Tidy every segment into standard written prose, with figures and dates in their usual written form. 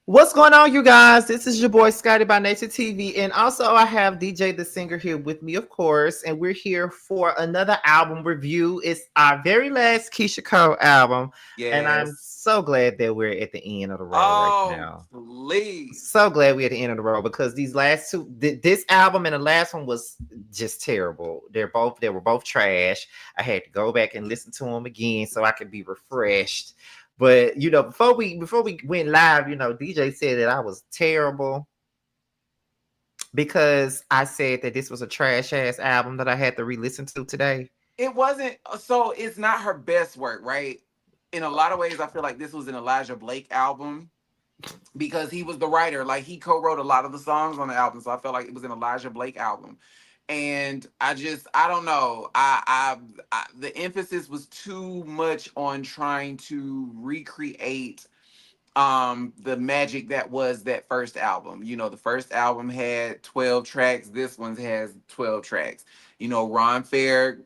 What's going on, you guys? This is your boy Scotty by Nature TV, and also I have DJ the Singer here with me, of course, and we're here for another album review. It's our very last Keyshia Cole album, and I'm Yes. so glad that we're at the end of the road right Oh, now. please. So glad we're at the end of the road because these last two, this album and the last one was just terrible. They were both trash. I had to go back and listen to them again so I could be refreshed. But before we went live, DJ said that I was terrible because I said that this was a trash ass album that I had to re-listen to today. It wasn't so it's not her best work, right? In a lot of ways, I feel like this was an Elijah Blake album because he was the writer. Like he co-wrote a lot of the songs on the album. So I felt like it was an Elijah Blake album. And I don't know. The emphasis was too much on trying to recreate the magic that was that first album. The first album had 12 tracks. This one has 12 tracks. Ron Fair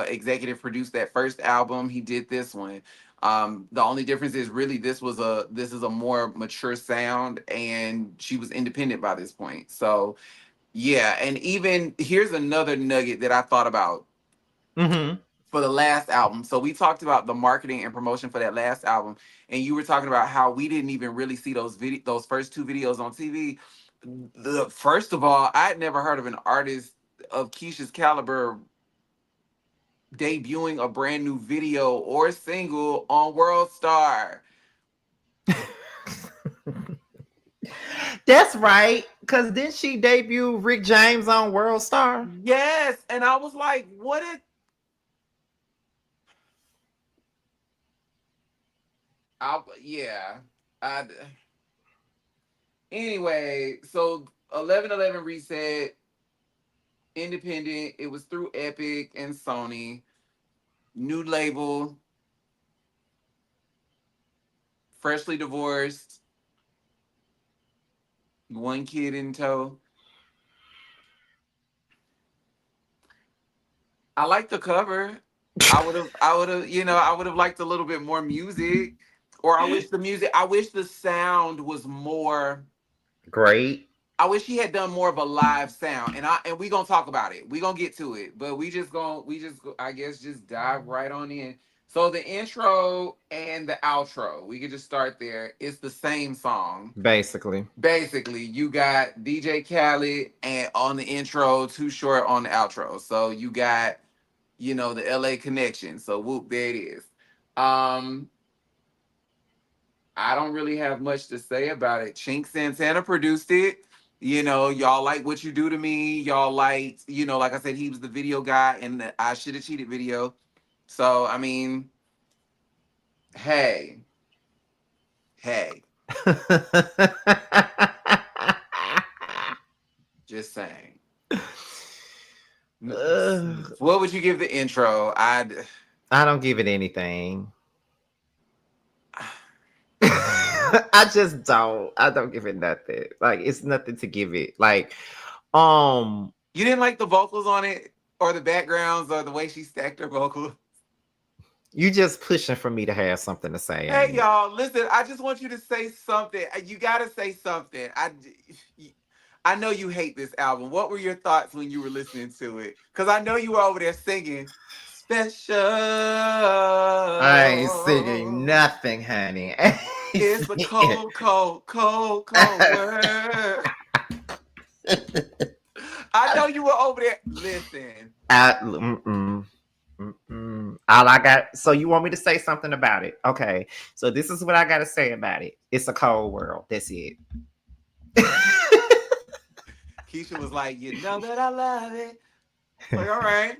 executive produced that first album. He did this one. The only difference is really this is a more mature sound, and she was independent by this point. So yeah, and even here's another nugget that I thought about Mm-hmm. for the last album. So we talked about the marketing and promotion for that last album, and you were talking about how we didn't even really see those first two videos on TV. First of all, I'd never heard of an artist of Keisha's caliber debuting a brand new video or single on World Star. That's right. Cause didn't she debut Rick James on World Star? Yes, and I was like, what it yeah. I Anyway, so 11/11 reset, independent. It was through Epic and Sony. New label, freshly divorced, one kid in tow. I like the cover. I would have liked a little bit more music. Or I wish the sound was more. Great. I wish he had done more of a live sound, and we gonna talk about it. We gonna get to it, but I guess just dive right on in. So the intro and the outro, we could just start there. It's the same song. Basically. Basically, you got DJ Khaled and on the intro, Too Short on the outro. So you got, the LA connection. So whoop, there it is. Um, I don't really have much to say about it. Chink Santana produced it. Y'all like What You Do to Me. Y'all liked, like I said, he was the video guy in the I Should Have Cheated video. So, I mean, hey. Just saying. What would you give the intro? I don't give it anything. I don't give it nothing. Like it's nothing to give it. Like, you didn't like the vocals on it or the backgrounds or the way she stacked her vocals? You just pushing for me to have something to say. Hey y'all, listen, I just want you to say something. You gotta say something. I know you hate this album. What were your thoughts when you were listening to it? Because I know you were over there singing special. I ain't singing nothing, honey. It's a cold word. I know you were over there. Listen. All I got. So you want me to say something about it? Okay. So this is what I got to say about it. It's a cold world. That's it. Keyshia was like, you know that I love it. Like, all right.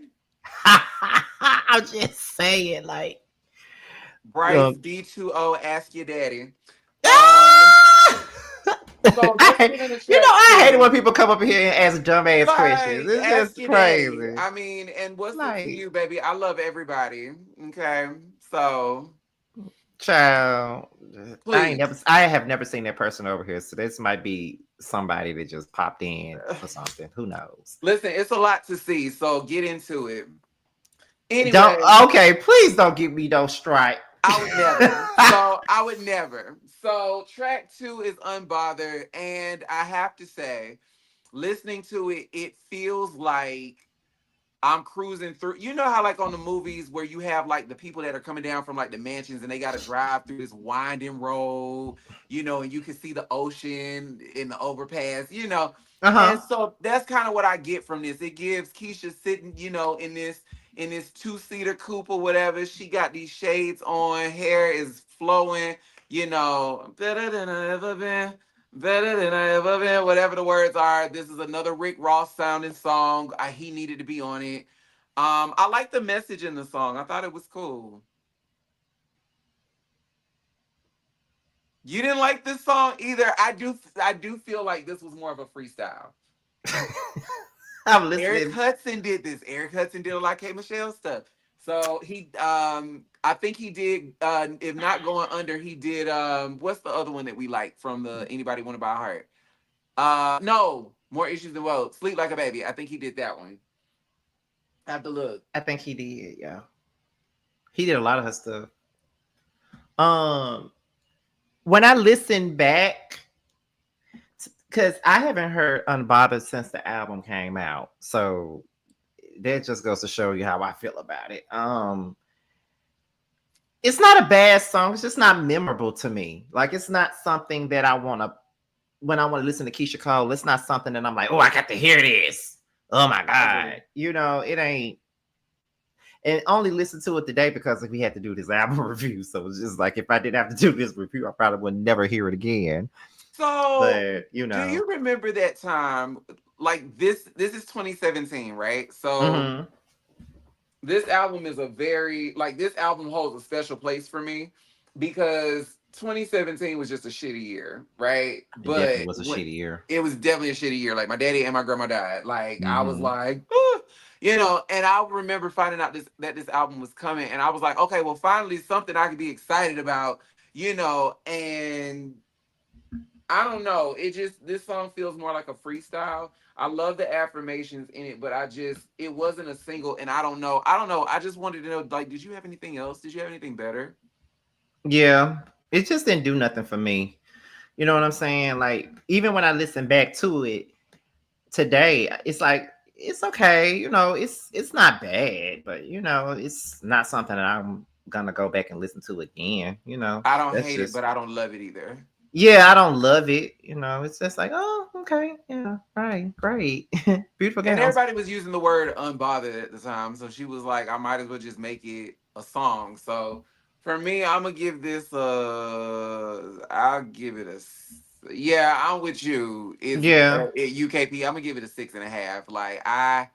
I'm just saying, like. Bryce B2O, ask your daddy. So I hate it when people come up here and ask dumbass questions. It's just crazy. Daddy. I mean, and what's like, to you, baby? I love everybody. Okay, so child, I have never seen that person over here. So this might be somebody that just popped in or something. Who knows? Listen, it's a lot to see, so get into it. Anyway, okay, please don't give me those strike. I would never. So I would never. So track 2 is Unbothered, and I have to say, listening to it, it feels like I'm cruising through. You know how like on the movies where you have like the people that are coming down from like the mansions and they got to drive through this winding road, and you can see the ocean in the overpass, And Uh-huh. so that's kind of what I get from this. It gives Keisha sitting, in this two-seater coupe or whatever. She got these shades on, hair is flowing, better than I ever been. Better than I ever been, whatever the words are. This is another Rick Ross sounding song. He needed to be on it. I like the message in the song. I thought it was cool. You didn't like this song either. I do feel like this was more of a freestyle. I'm Eric listening. Hudson did this. Eric Hudson did a lot of K Michelle stuff. So I think he did if not going under, he did what's the other one that we like from the Anybody Wanna Buy a Heart? No, More Issues Than Woe. Sleep Like a Baby. I think he did that one. I have to look. I think he did, yeah. He did a lot of her stuff. Um, when I listen back, because I haven't heard Unbothered since the album came out, so that just goes to show you how I feel about it. It's not a bad song. It's just not memorable to me. Like it's not something that I want to when I want to listen to Keyshia Cole. It's not something that I'm like, oh, I got to hear this. Oh my god, it ain't. And only listen to it today because we had to do this album review. So it's just like if I didn't have to do this review, I probably would never hear it again. So But do you remember that time? Like this is 2017, right? So mm-hmm. this album is this album holds a special place for me because 2017 was just a shitty year, right? It definitely But was a shitty year. it was definitely a shitty year. Like my daddy and my grandma died. Like I was Mm-hmm. like, and I remember finding out that this album was coming, and I was like, okay, well, finally something I could be excited about, and I don't know. This song feels more like a freestyle. I love the affirmations in it, but it wasn't a single, and I don't know. I just wanted to know, like, did you have anything else? Did you have anything better? Yeah, it just didn't do nothing for me. You know what I'm saying? Like even when I listen back to it today, it's like it's okay. It's not bad, but it's not something that I'm gonna go back and listen to again. I don't That's hate it, just but I don't love it either. yeah. I don't love it. It's just like oh okay yeah right great beautiful And gals. everybody was using the word unbothered at the time, so she was like, I might as well just make it a song. So for me, I'm gonna give this I'll give it yeah, I'm with you. It's Yeah, UKP. I'm gonna give it a 6.5. Like I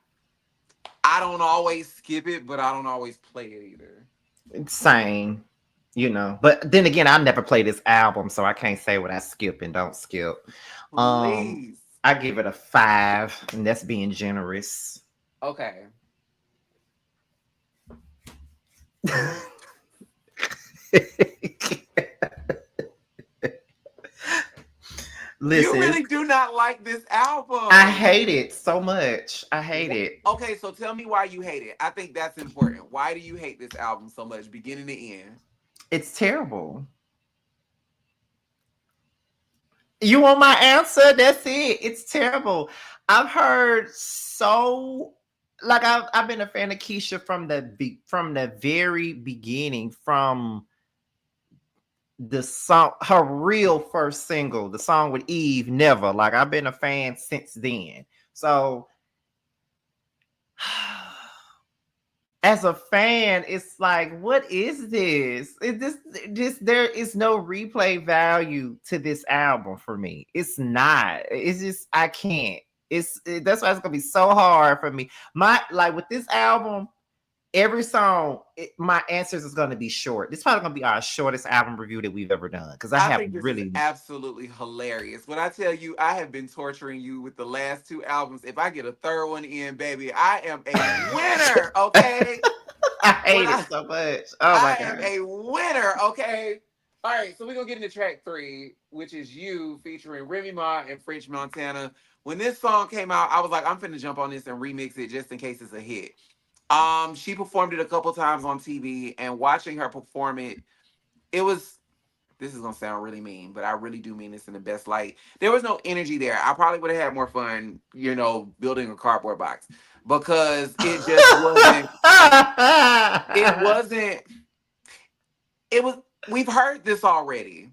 don't always skip it, but I don't always play it either. it's same. But then again, I never play this album, so I can't say what I skip and don't skip. Um, Please. I give it a 5, and that's being generous. Okay. Listen, You really do not like this album. I hate it so much. I hate it. Okay, so tell me why you hate it. I think that's important. Why do you hate this album so much, beginning to end? It's terrible. You want my answer? That's it. It's terrible. I've heard I've been a fan of Keyshia from the very beginning, from the song, her real first single, the song with Eve, Never. Like I've been a fan since then. So as a fan, it's like, what is this? There is no replay value to this album for me. It's not. It's just I can't. That's why it's gonna be so hard for me. With this album, every song, my answers is gonna be short. This is probably gonna be our shortest album review that we've ever done because I think this is absolutely hilarious. When I tell you, I have been torturing you with the last 2 albums. If I get a third one in, baby, I am a winner. Okay. I hate it so much. Oh my God. I am a winner. Okay. All right, so we're gonna get into track 3, which is You featuring Remy Ma and French Montana. When this song came out, I was like, I'm finna jump on this and remix it just in case it's a hit. She performed it a couple times on TV, and watching her perform it, it was this is gonna sound really mean, but I really do mean this in the best light. There was no energy there. I probably would have had more fun, building a cardboard box because it just wasn't. It wasn't. It was. We've heard this already.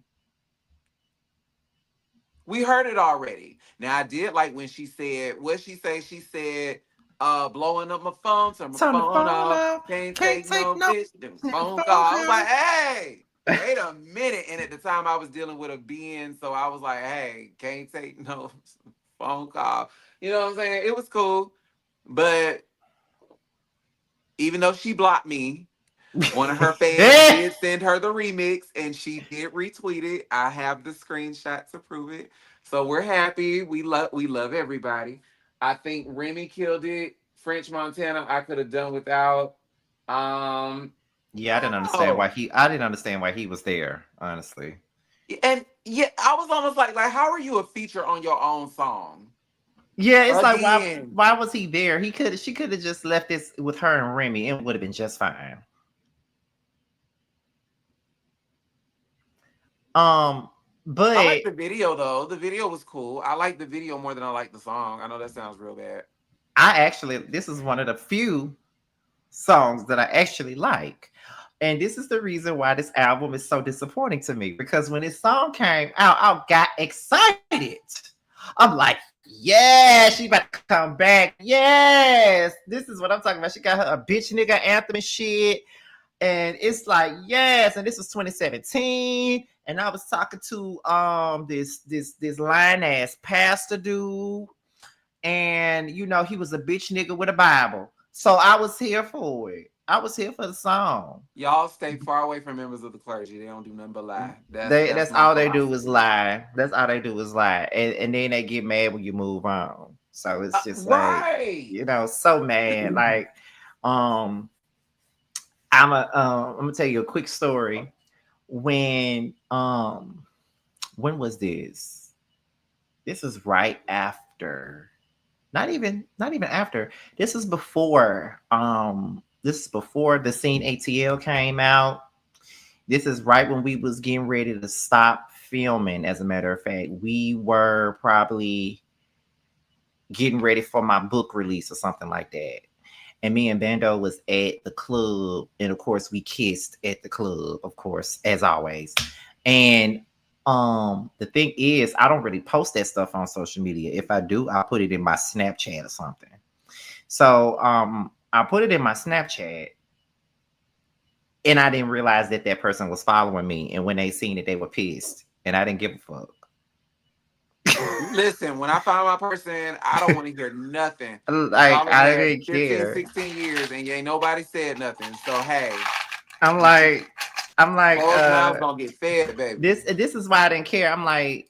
We heard it already. Now I did like when she said, what she say? She said, blowing up my phone, turn my Turn the phone phone off. off. Can't Can't take take no no bitch. The phone phone call. I was like, call. hey, wait a minute. And at the time I was dealing with a being, so I was like, hey, can't take no phone call. You know what I'm saying? It was cool. But even though she blocked me, one of her fans did send her the remix and she did retweet it. I have the screenshot to prove it. So we're happy. We love everybody. I think Remy killed it. French Montana I could have done without. Yeah, Oh. I didn't understand why he was there, honestly. And yeah, I was almost like how are you a feature on your own song? Yeah, it's like Again. why was he there? She could have just left this with her and Remy and it would have been just fine. Um, I like but the video though. The video was cool. I like the video more than I like the song. I know that sounds real bad. this is one of the few songs that I actually like. And this is the reason why this album is so disappointing to me because when this song came out, I got excited. I'm like, yeah, she about to come back. Yes, this is what I'm talking about. She got her a bitch nigga anthem and shit. And it's like, yes, and this was 2017. And I was talking to this line ass pastor dude, and he was a bitch nigga with a Bible. So I was here for it. I was here for the song. Y'all stay far away from members of the clergy. They don't do nothing but lie. That's That's my all they do is philosophy. lie. That's all they do is lie. And then they get mad when you move on. So it's just like, Right. so mad. Like, um, I'm gonna tell you a quick story. When when was this? This was right after. Not even after. This is before the Scene ATL came out. This is right when we was getting ready to stop filming. As a matter of fact, we were probably getting ready for my book release or something like that. And me and Bando was at the club, and of course we kissed at the club, of course, as always. And the thing is, I don't really post that stuff on social media. If I do, I put it in my Snapchat or something. So I put it in my Snapchat, and I didn't realize that that person was following me. And when they seen it, they were pissed, and I didn't give a fuck. Listen, when I find my person, I don't want to hear nothing. Y'all Like been I married didn't 15, care. 16 years and ain't nobody said nothing. So, hey, I'm like, I'm like, closed mouths don't get fed, baby. this is why I didn't care. I'm like,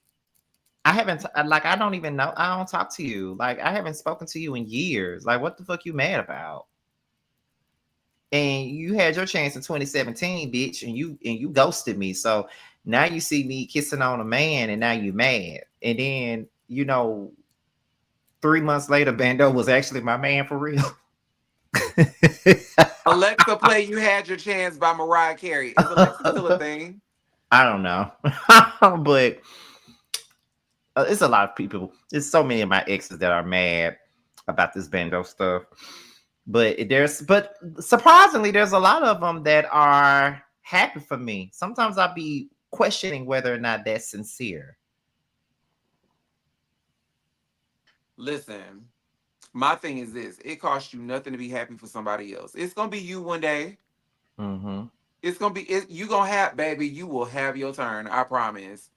I haven't like I don't even know. I don't talk to you. Like I haven't spoken to you in years. Like what the fuck you mad about? And you had your chance in 2017, bitch, and you ghosted me. So now you see me kissing on a man, and now you mad. And then 3 months later, Bando was actually my man for real. Alexa, play "You Had Your Chance" by Mariah Carey. Is Alexa still a thing? I don't know, but it's a lot of people. There's so many of my exes that are mad about this Bando stuff. But surprisingly, there's a lot of them that are happy for me. Sometimes I'll be questioning whether or not that's sincere. Listen, my thing is this: it costs you nothing to be happy for somebody else. It's gonna be you one day. Mm-hmm. It's gonna be you gonna have, baby. You will have your turn. I promise.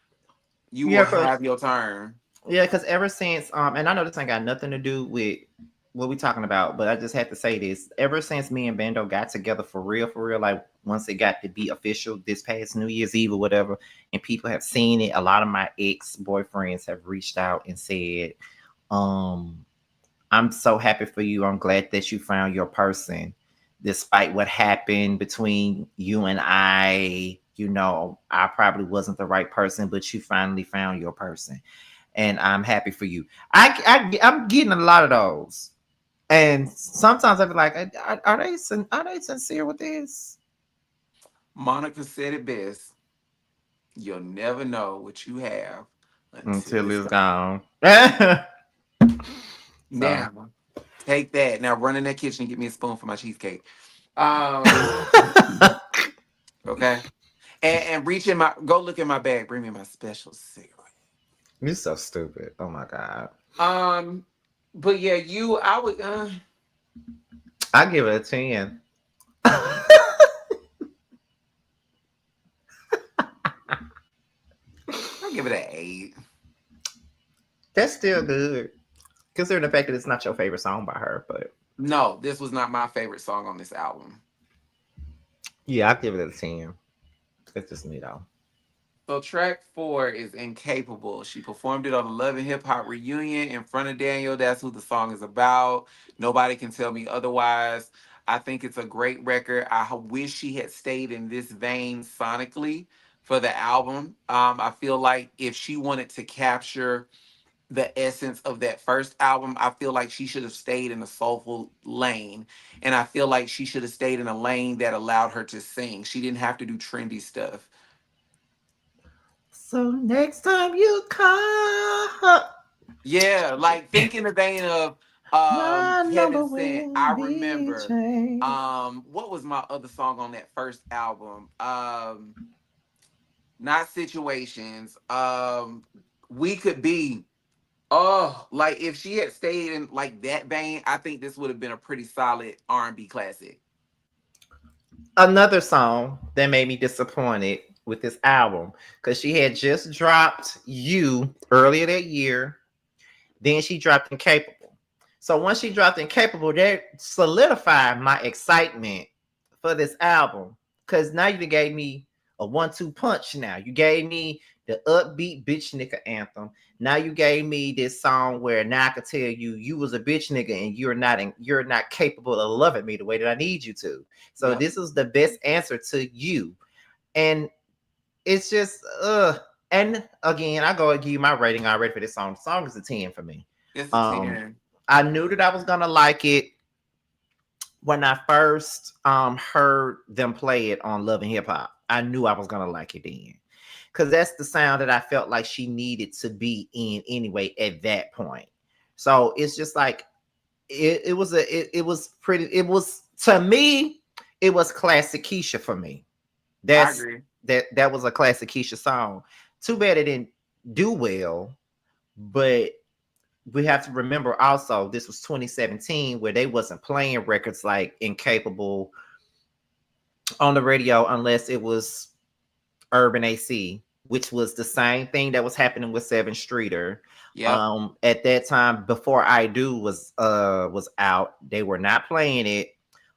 You will Yeah, cause have your turn. ever since and I know this ain't got nothing to do with what we talking about, but I just have to say this. Ever since me and Bando got together for real, like once it got to be official this past New Year's Eve or whatever, and people have seen it, a lot of my ex boyfriends have reached out and said, um, I'm so happy for you. I'm glad that you found your person. Despite what happened between you and I probably wasn't the right person, but you finally found your person. And I'm happy for you. I'm getting a lot of those. And sometimes I be like, are they sincere with this? Monica said it best. You'll never know what you have until until it's it's gone. gone. So Now, take that. Now run in that kitchen and get me a spoon for my cheesecake. Um, okay. And reach in my go look in my bag. Bring me my special cigarette. you're so stupid. Oh my god. Um, but yeah, I would I give it a 10. I'll give it an 8. That's still good. Considering the fact that it's not your favorite song by her, but No, this was not my favorite song on this album. yeah, I give it a 10. It's just me though. So track 4 is Incapable. She performed it on the Love and Hip Hop reunion in front of Daniel. That's who the song is about. Nobody can tell me otherwise. I think it's a great record. Wish she had stayed in this vein sonically for the album. I feel like if she wanted to capture the essence of that first album, I feel like she should have stayed in a soulful lane. And I feel like she should have stayed in a lane that allowed her to sing. She didn't have to do trendy stuff. So next time you call, Yeah, like think in the vein of my number Kevin said, will I be remember changed. what was my other song on that first album? Not Situations. We Could Be. Oh, like if she had stayed in like that vein, I think this would have been a pretty solid R&B classic. Another song that made me disappointed with this album because she had just dropped You earlier that year. Then she dropped Incapable. So once she dropped Incapable, that solidified my excitement for this album. Because now you gave me a 1-2 punch now. You gave me the upbeat bitch nigga anthem. Now you gave me this song where now I could tell you you was a bitch nigga and you're not capable of loving me the way that I need you to. So Yep. this is the best answer to you. And it's just and again, I go and give you my rating already for this song. The song is a 10 for me. It's a Um, 10. I knew that I was gonna like it when I first heard them play it on Love and Hip Hop. I knew I was gonna like it then. Cause that's the sound that I felt like she needed to be in anyway at that point. So it's just like it was pretty, it was to me, it was classic Keisha for me. I That's agree. that was a classic Keisha song. Too bad it didn't do well, but we have to remember also this was 2017 where they wasn't playing records like Incapable on the radio unless it was Urban AC, which was the same thing that was happening with Seven Streeter. Yep. At that time, before I Do was out, they were not playing it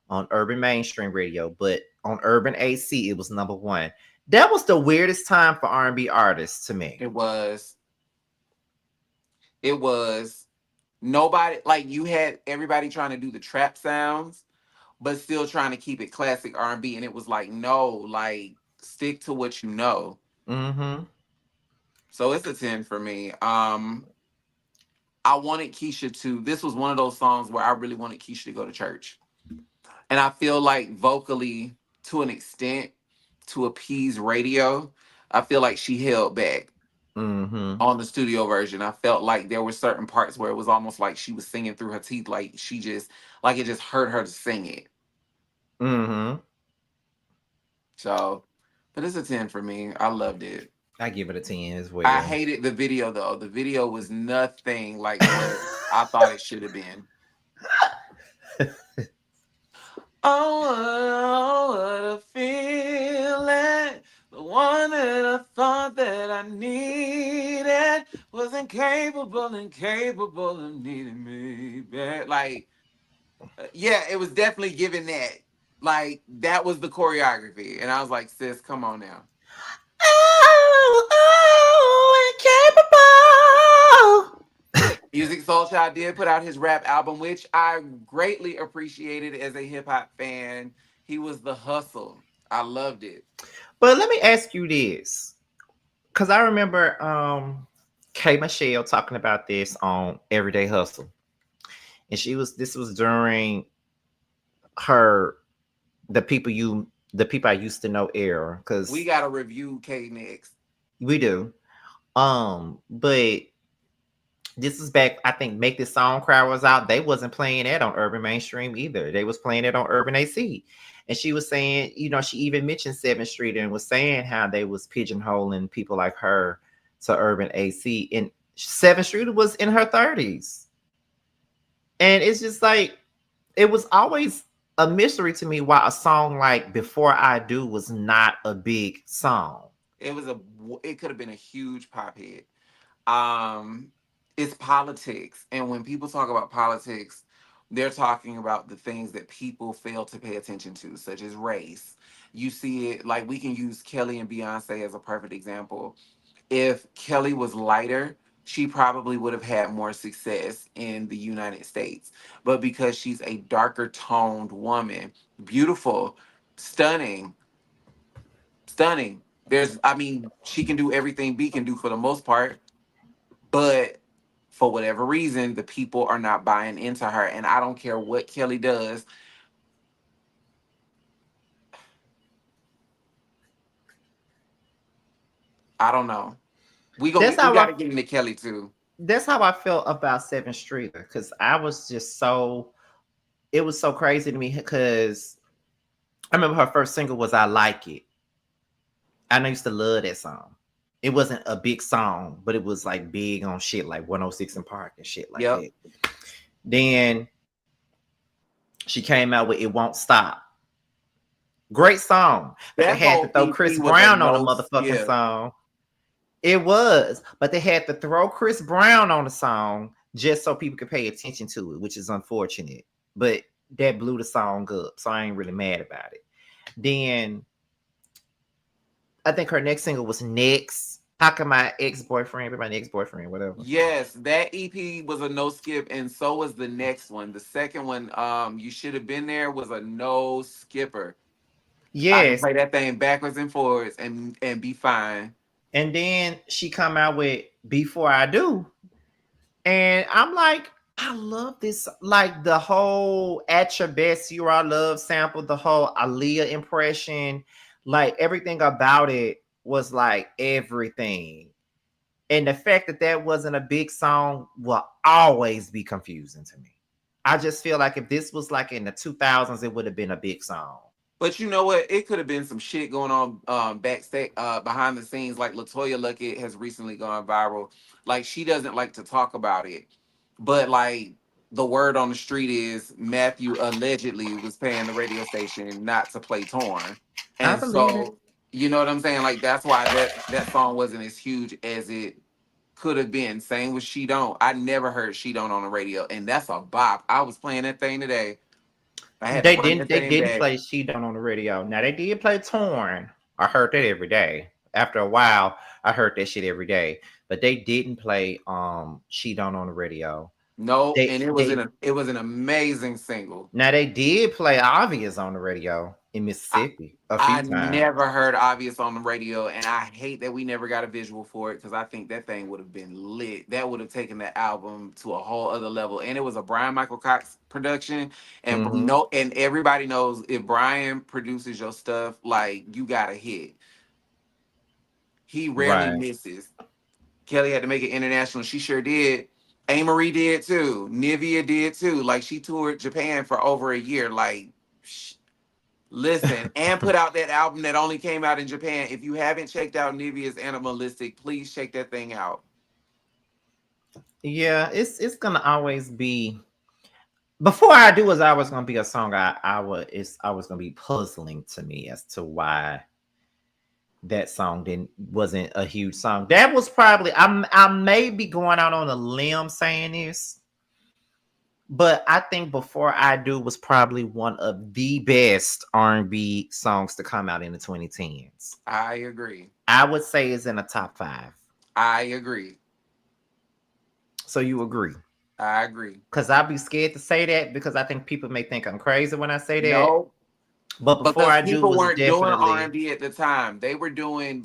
on urban mainstream radio, but on Urban AC, it was number one. That was the weirdest time for R&B artists to me. It was. It was. Nobody like you had everybody trying to do the trap sounds, but still trying to keep it classic R&B, and it was like no, like stick to what you know. Mm-hmm. So it's a 10 for me. I wanted Keisha to. This was one of those songs where I really wanted Keisha to go to church, and I feel like vocally, to an extent, to appease radio, I feel like she held back Mm-hmm. on the studio version. I felt like there were certain parts where it was almost like she was singing through her teeth, like she just like it just hurt her to sing it. Mm-hmm. So, but it's a 10 for me. I loved it. I give it a 10 as I well. hated the video though. The video was nothing like what I thought it should have been. Oh, what a feeling. The one that I thought that I needed was incapable of needing me back. Like, yeah, it was definitely giving that. Like, that was the choreography. And I was like, sis, come on now. Oh, oh, incapable. Music Soul Child did put out his rap album, which I greatly appreciated as a hip hop fan. He was the hustle. I loved it. But let me ask you this, because I remember K Michelle talking about this on Everyday Hustle, and this was during her the people I used to know era. We Because got to review K next. We do. But this is back, I think Make This Song Cry was out. They wasn't playing that on Urban Mainstream either. They was playing it on Urban AC. And she was saying, she even mentioned 7th Street and was saying how they was pigeonholing people like her to Urban AC. And 7th Street was in her 30s. And it's just like, it was always a mystery to me why a song like Before I Do was not a big song. It could have been a huge pop hit. Um, it's politics, and when people talk about politics, they're talking about the things that people fail to pay attention to, such as race. You see it, like, we can use Kelly and Beyonce as a perfect example. If Kelly was lighter, she probably would have had more success in the United States. But because she's a darker toned woman, beautiful, stunning, stunning. I mean, she can do everything B can do for the most part, but for whatever reason, the people are not buying into her. And I don't care what Kelly does. I don't know. That's We how got I to get into Kelly too. that's how I felt about 7th Street, because I was just so, it was so crazy to me because I remember her first single was I Like It. I used to love that song. It wasn't a big song, but it was like big on shit like 106 and Park and shit like Yep. that. Then she came out with It Won't Stop. Great song. But they That had to whole throw EP Chris was a Brown on the no motherfucking skip. song. It was, but they had to throw Chris Brown on the song just so people could pay attention to it, which is unfortunate. But that blew the song up, so I ain't really mad about it. Then I think her next single was Next. How can my ex-boyfriend be my next boyfriend? Whatever. Yes, that EP was a no skip, and so was the next one. The second one, You Should Have Been There, was a no skipper. I can Yes. play that thing backwards and forwards and be fine. And then she come out with Before I Do. And I'm like, I love this. Like the whole At Your Best, You Are Love sample, the whole Aaliyah impression, like everything about it was like everything. And the fact that that wasn't a big song will always be confusing to me. I just feel like if this was like in the 2000s, it would have been a big song. But you know what? It could have been some shit going on backstage, behind the scenes. Like Latoya Luckett has recently gone viral. Like, she doesn't like to talk about it, but like, the word on the street is Matthew allegedly was paying the radio station not to play Torn, I and believe it. so you know what I'm saying. Like, that's why that song wasn't as huge as it could have been. Same with She Don't. I never heard She Don't on the radio, and that's a bop. I was playing that thing today. I had to They run didn't. that They thing didn't back. play She Don't on the radio. Now they did play Torn. I heard that every day. After a while, I heard that shit every day. But they didn't play She Don't on the radio. No, They and they it was an amazing single. Now they did play Obvious on the radio in I, Mississippi a few I times. never heard Obvious on the radio, and I hate that we never got a visual for it because I think that thing would have been lit. That would have taken the album to a whole other level. And it was a Brian Michael Cox production, and Hmm. and everybody knows if Brian produces your stuff, like, you got a hit. He rarely Right. misses. Kelly had to make it international. She sure did. A. Marie did too. Nivea did too. Like, she toured Japan for over a year. Like, listen, and put out that album that only came out in Japan. If you haven't checked out Nivea's Animalistic, please check that thing out. Yeah, it's gonna always be. Before I Do is always gonna be a song it's always gonna be puzzling to me as to why that song didn't wasn't a huge song. That was probably I may be going out on a limb saying this, but I think Before I Do was probably one of the best R&B songs to come out in the 2010s. I agree. I would say it's in the top 5. I agree. So you agree? I agree. Because I'd be scared to say that because I think people may think I'm crazy when I say that. No, But Before because I Do people was weren't doing definitely R&B at the time. They were doing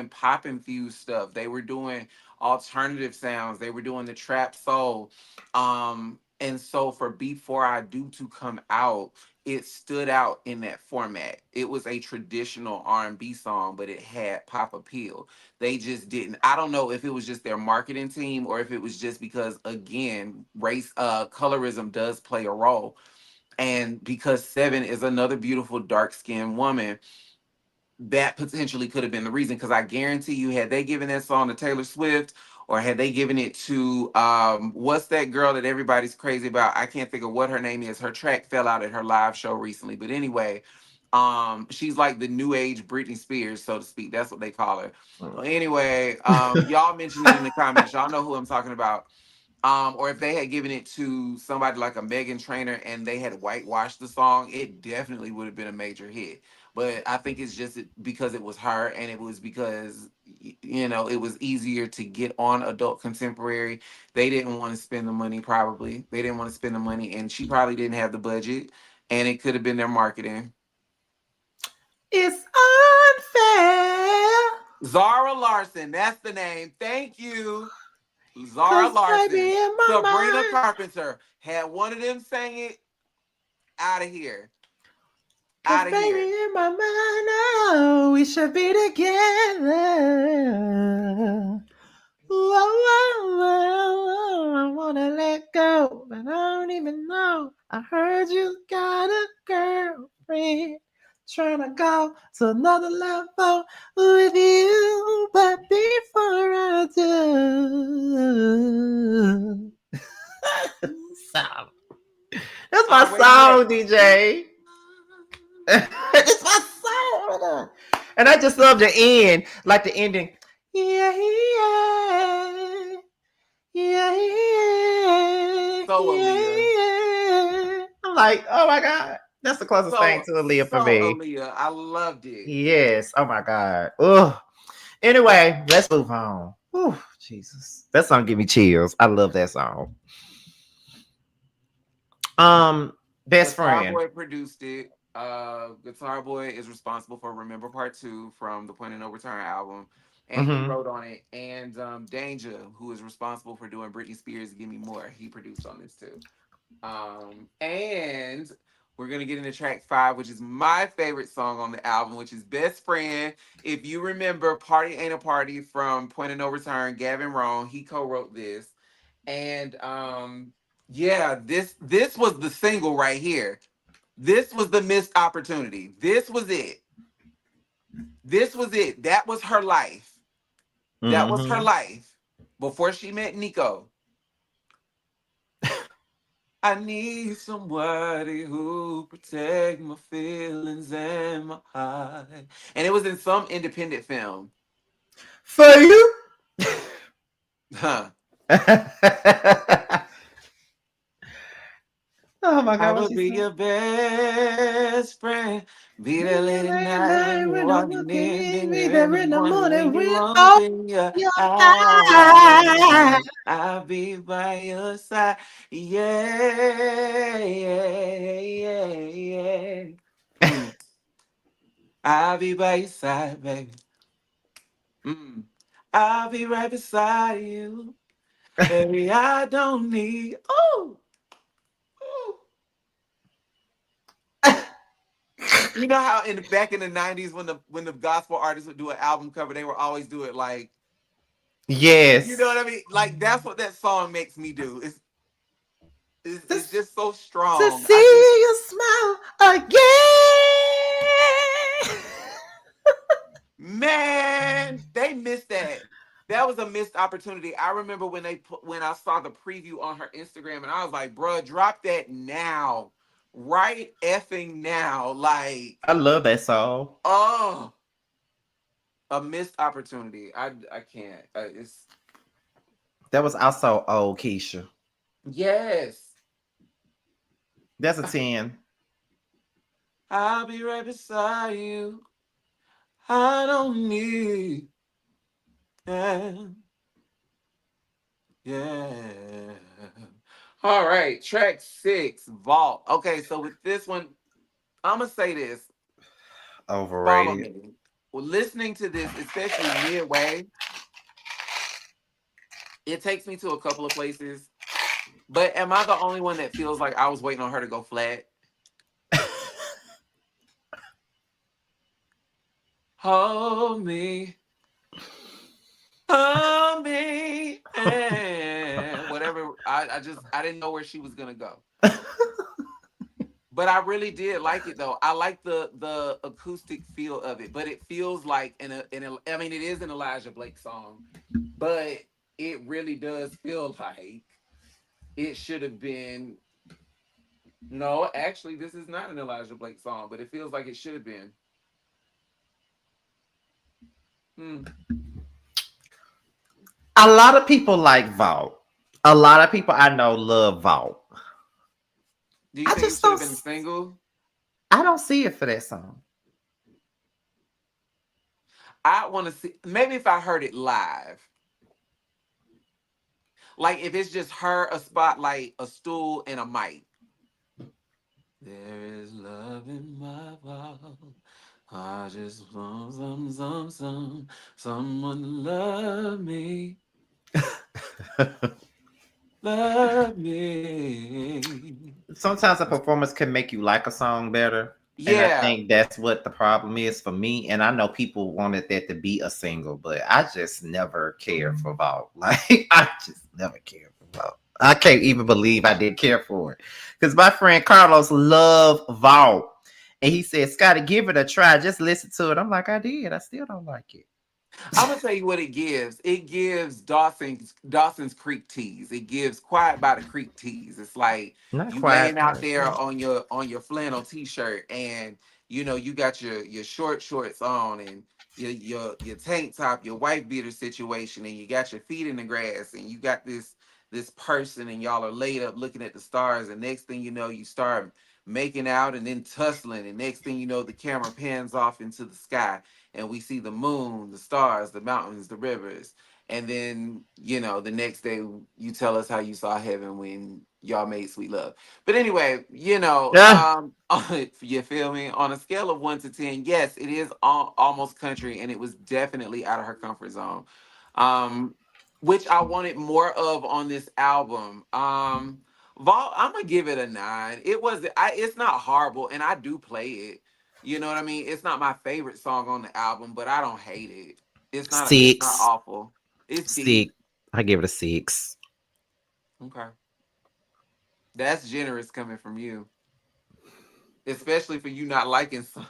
pop infused stuff. They were doing alternative sounds. They were doing the trap soul. And so for Before I Do to come out, it stood out in that format. It was a traditional R&B song, but it had pop appeal. They just didn't. I don't know if it was just their marketing team or if it was just because, again, colorism does play a role. And because Seven is another beautiful dark skinned woman, that potentially could have been the reason. Because I guarantee you, had they given that song to Taylor Swift, or had they given it to what's that girl that everybody's crazy about? I can't think of what her name is. Her track fell out at her live show recently. But anyway, she's like the new age Britney Spears, so to speak. That's what they call her. Well, anyway, y'all mentioned it in the comments. Y'all know who I'm talking about. Or if they had given it to somebody like a Megan Trainor and they had whitewashed the song, it definitely would have been a major hit. But I think it's just because it was her, and it was because it was easier to get on adult contemporary. They didn't want to spend the money. Probably they didn't want to spend the money, and she probably didn't have the budget, and it could have been their marketing. It's unfair. Zara Larson, that's the name. Thank you. Zara 'Cause Larson, baby, in my Sabrina mind. Carpenter had one of them sang it. Out of here. 'Cause Out of baby, here. in my mind, oh, we should be together. Whoa, I wanna let go, but I don't even know. I heard you got a girlfriend trying to go to another level with you, but before I do, stop. That's my Where you at? song, DJ. It's my song. And I just love the end, like the ending. Yeah, yeah, yeah, yeah, So Aaliyah. yeah. I'm like, oh my God. That's the closest thing So to Aaliyah for so me. Aaliyah. I loved it. Yes. Oh my God. Oh. Anyway, let's move on. Oh, Jesus. That song give me chills. I love that song. Best Guitar friend. Boy produced it. Guitar Boy is responsible for Remember Part 2 from the Point and No Return album. And he Mm-hmm. wrote on it. And Danger, who is responsible for doing Britney Spears' Give Me More, he produced on this too. And we're gonna get into track 5, which is my favorite song on the album, which is Best Friend. If you remember Party Ain't a Party from Point of No Return, Gavin Rohn, he co-wrote this. And yeah, this was the single right here. This was the missed opportunity. This was it. This was it. That was her life. That was her Mm-hmm. life before she met Nico. I need somebody who protect my feelings and my heart. And it was in some independent film. For you. Huh. Oh my I God, what will she be said? your best friend. Be there late at Late night when night you're when I'm walking in. looking, Be be there in there the in the morning morning when you with all open your your eyes. eyes. I'll be by your side. Yeah, yeah, yeah, yeah. Mm. I'll be by your side, baby. Mm. I'll be right beside you. Baby, I don't need. Oh, oh. You know how back in the '90s when the gospel artists would do an album cover, they would always do it like, you know Yes. what I mean? Like that's what that song makes me do. It's Just just so to strong. see you smile again. Man, they missed that. That was a missed opportunity. I remember when I saw the preview on her Instagram, and I was like, "Bruh, drop that now, right effing now!" Like, I love that song. oh, a missed opportunity. I can't. It's That was also old Keisha. yes. That's a 10. I'll be right beside you. I don't need. Yeah. Yeah. All right, track 6, Vault. Okay, so with this one, I'm gonna say this. Follow Overrated. me. Well, listening to this, especially midway, it takes me to a couple of places. But am I the only one that feels like I was waiting on her to go flat? hold me, hold me, and whatever. I didn't know where she was gonna go. But I really did like it though. I like the acoustic feel of it, but it feels like I mean it is an Elijah Blake song, but it really does feel like it should have been. No, actually, this is not an Elijah Blake song, but it feels like it should have been. Hmm. A lot of people like Vault. A lot of people I know love Vault. Do you I think it just should don't. have been a single? I don't see it for that song. I want to see maybe if I heard it live. Like if it's just her, a spotlight, a stool, and a mic. There is love in my heart. I just want someone to love me, love me. Sometimes a performance can make you like a song better. And I Yeah, think that's what the problem is for me. And I know people wanted that to be a single, but I just never cared for Vault. Like, I just never cared for Vault. I can't even believe I did care for it. Because my friend Carlos loved Vault. And he said, Scotty, give it a try. Just listen to it. I'm like, I did. I still don't like it. I'm gonna tell you what it gives. It gives Dawson's Creek tease. It gives Quiet by the Creek tease. It's like Not you quiet laying out part. there on your flannel t-shirt, and you know you got your short shorts on, and your tank top, your wife beater situation, and you got your feet in the grass, and you got this person, and y'all are laid up looking at the stars, and next thing you know you start making out and then tussling, and next thing you know the camera pans off into the sky, and we see the moon, the stars, the mountains, the rivers. And then, you know, the next day you tell us how you saw heaven when y'all made sweet love. But anyway, you know, Yeah. you feel me? On a scale of 1 to 10, yes, it is almost country, and it was definitely out of her comfort zone. Um, which I wanted more of on this album. Vault, I'm gonna give it a 9. It's not horrible, and I do play it. You know what I mean? It's not my favorite song on the album, but I don't hate it. It's not Six. awful. It's deep. Six. I give it a 6. Okay. That's generous coming from you. Especially for you not liking some.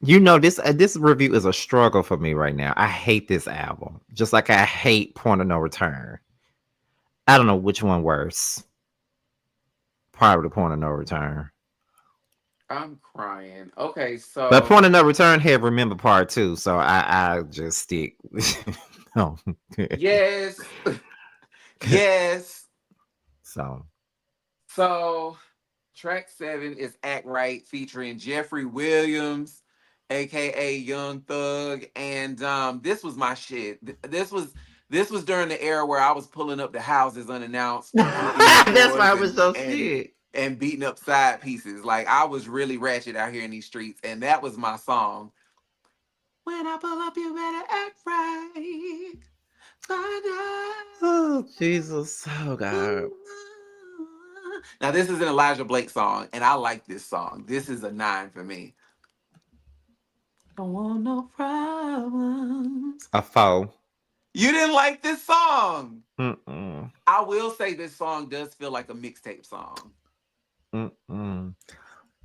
You know this review is a struggle for me right now. I hate this album, just like I hate Point of No Return. I don't know which one worse. Probably Point of No Return, I'm crying. Okay, but so Point of No Return had Remember Part 2, so I just stick. No, yes. Yes. so So track 7 is Act Right featuring Jeffrey Williams, aka Young Thug, and this was my shit. This was during the era where I was pulling up the houses unannounced with these that's why boys I was so scared. and beating up side pieces. Like I was really ratchet out here in these streets, and that was my song. When I pull up, you better act right. Find Oh Jesus! Oh God! Now this is an Elijah Blake song, and I like this song. This is a 9 for me. Don't want no problems. A foe. You didn't like this song. Mm-mm. I will say this song does feel like a mixtape song. Mm-mm.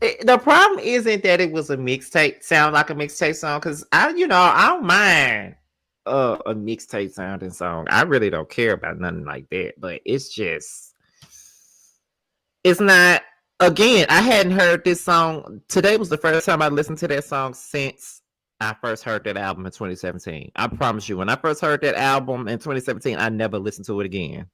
The problem isn't that it was a mixtape, sound like a mixtape song, because I don't mind a mixtape sounding song. I really don't care about nothing like that, but it's not. Again, I hadn't heard this song. Today was the first time I listened to that song since I first heard that album in 2017. I promise you, when I first heard that album in 2017, I never listened to it again.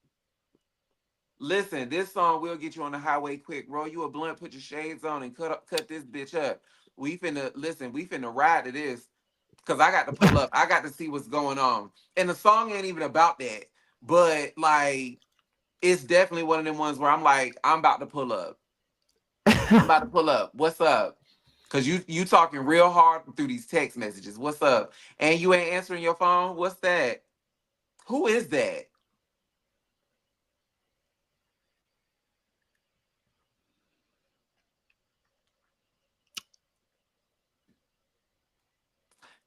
Listen, this song will get you on the highway quick. Roll you a blunt, put your shades on, and cut this bitch up. We finna listen. We finna ride to this because I got to pull up. I got to see what's going on. And the song ain't even about that, but like it's definitely one of them ones where I'm like, I'm about to pull up. I'm about to pull up. What's up? Cause you talking real hard through these text messages. What's up? And you ain't answering your phone. What's that? Who is that?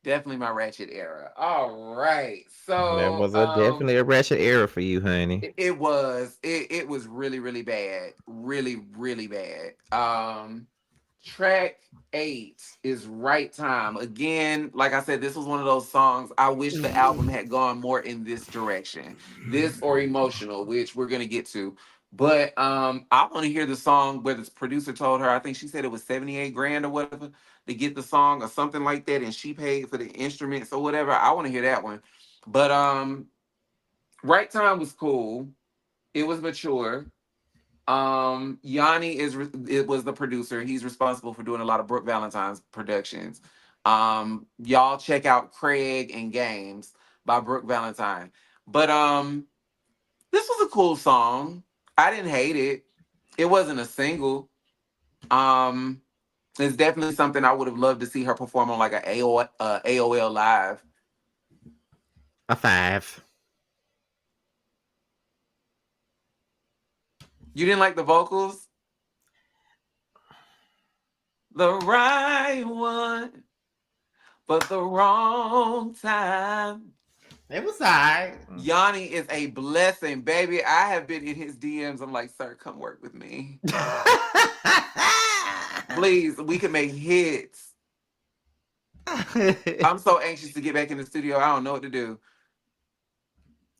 Definitely my ratchet era. All right. That So was a definitely a ratchet era for you, honey. it was really, really bad. Really, really bad. Track 8 is Right Time. Again, like I said, this was one of those songs. I wish the album had gone more in this direction. This or Emotional, which we're gonna get to. But I want to hear the song where the producer told her, I think she said it was 78 grand or whatever to get the song or something like that, and she paid for the instruments or whatever. I want to hear that one. But Right Time was cool. It was mature. Yanni it was the producer. He's responsible for doing a lot of Brooke Valentine's productions. Y'all check out Craig and Games by Brooke Valentine. But this was a cool song. I didn't hate it. It wasn't a single. Um, it's definitely something I would have loved to see her perform on like a AOL live. A 5. You didn't like the vocals? The right one, but the wrong time. It was alright. Yanni is a blessing, baby. I have been in his DMs. I'm like, sir, come work with me. Please, we can make hits. I'm so anxious to get back in the studio. I don't know what to do.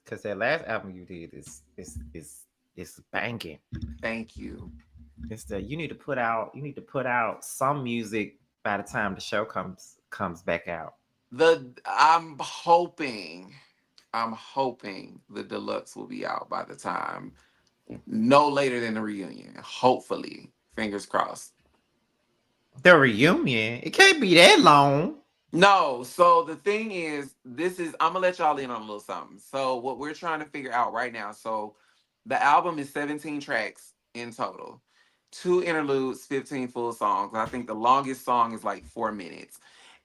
Cause that last album you did is banging. Thank you. It's the you need to put out some music by the time the show comes back out. I'm hoping the deluxe will be out by the time no later than the reunion. Hopefully. Fingers crossed. The reunion, it can't be that long. No, so the thing is, I'm gonna let y'all in on a little something. So what we're trying to figure out right now, so the album is 17 tracks in total. 2 interludes, 15 full songs. I think the longest song is like 4 minutes.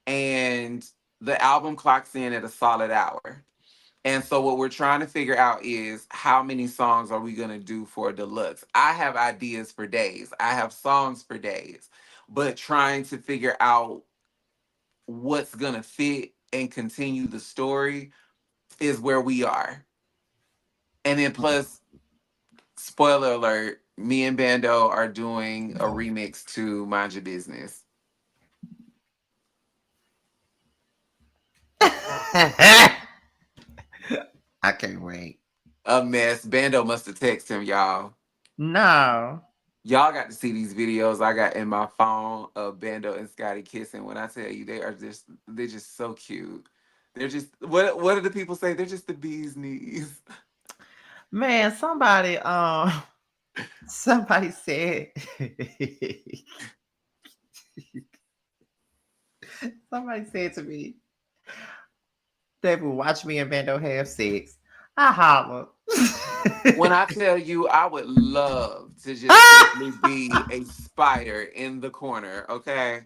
And the album clocks in at a solid hour. And so what we're trying to figure out is how many songs are we gonna do for a deluxe? I have ideas for days. I have songs for days. But trying to figure out what's gonna fit and continue the story is where we are. And then plus, spoiler alert, me and Bando are doing a remix to Mind Your Business. I can't wait. A mess. Bando must have texted him, y'all. No. Y'all got to see these videos I got in my phone of Bando and Scotty kissing. When I tell you they're just so cute. They're just what do the people say? They're just the bee's knees. Man, somebody said somebody said to me, they would watch me and Bando have sex. I holler. When I tell you I would love to just simply be a spider in the corner, okay?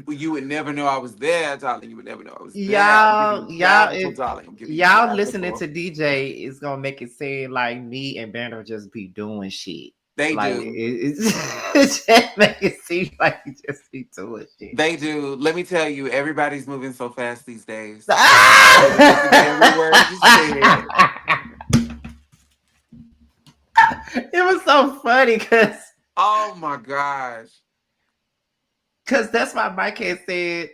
You would never know I was there, darling. You would never know I was there. I'm giving you clavicle, darling. I'm giving you Y'all listening clavicle. to DJ is gonna make it seem like me and Bando just be doing shit. They Like do. it's just make it seem like you just be doing shit. They do. Let me tell you, everybody's moving so fast these days. Every word you said. It was so funny Oh my gosh. because that's why Mike had said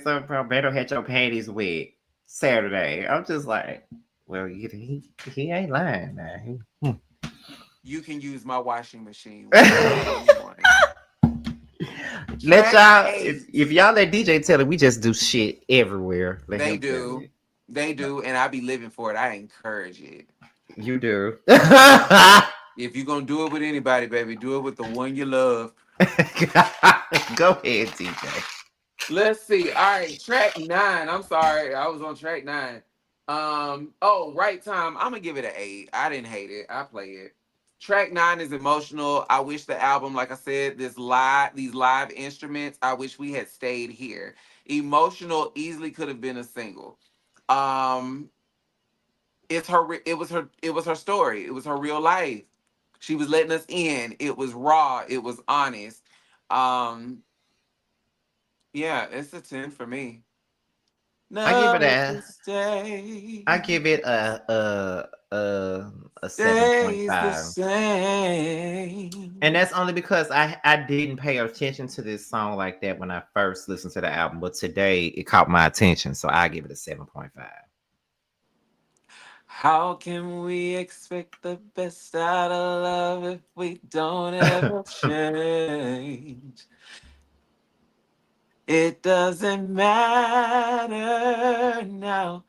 something about Beto had your panties wet Saturday. I'm just like, well, he ain't lying now. You can use my washing machine. Let y'all if y'all let DJ tell it, we just do shit everywhere. Let They him tell do. it. They do, and I be living for it. I encourage it. You do. If you're gonna do it with anybody, baby, do it with the one you love. Go ahead, DJ. Let's see. All right, track 9. I'm sorry, I was on track 9. Oh, Right Time. I'm gonna give it an 8. I didn't hate it. I play it. Track 9 is Emotional. I wish the album, like I said, these live instruments. I wish we had stayed here. Emotional easily could have been a single. Um, it's her. It was her story. It was her real life. She was letting us in. It was raw. It was honest. Um, Yeah, it's a 10 for me. I give it Nothing a I give it a stays the 7.5. And same. that's only because I didn't pay attention to this song like that when I first listened to the album, but today it caught my attention, so I give it a 7.5. How can we expect the best out of love if we don't ever change? It doesn't matter now,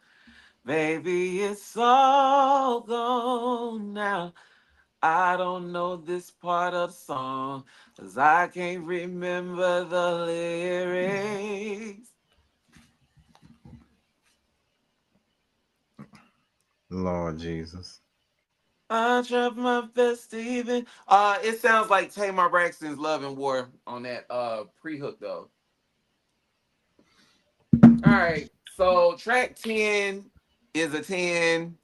baby, it's all gone now. I don't know this part of the song, 'cause I can't remember the lyrics. Lord Jesus. I tried my best to even. It sounds like Tamar Braxton's "Love and War" on that pre-hook though. All right, so track 10 is a 10.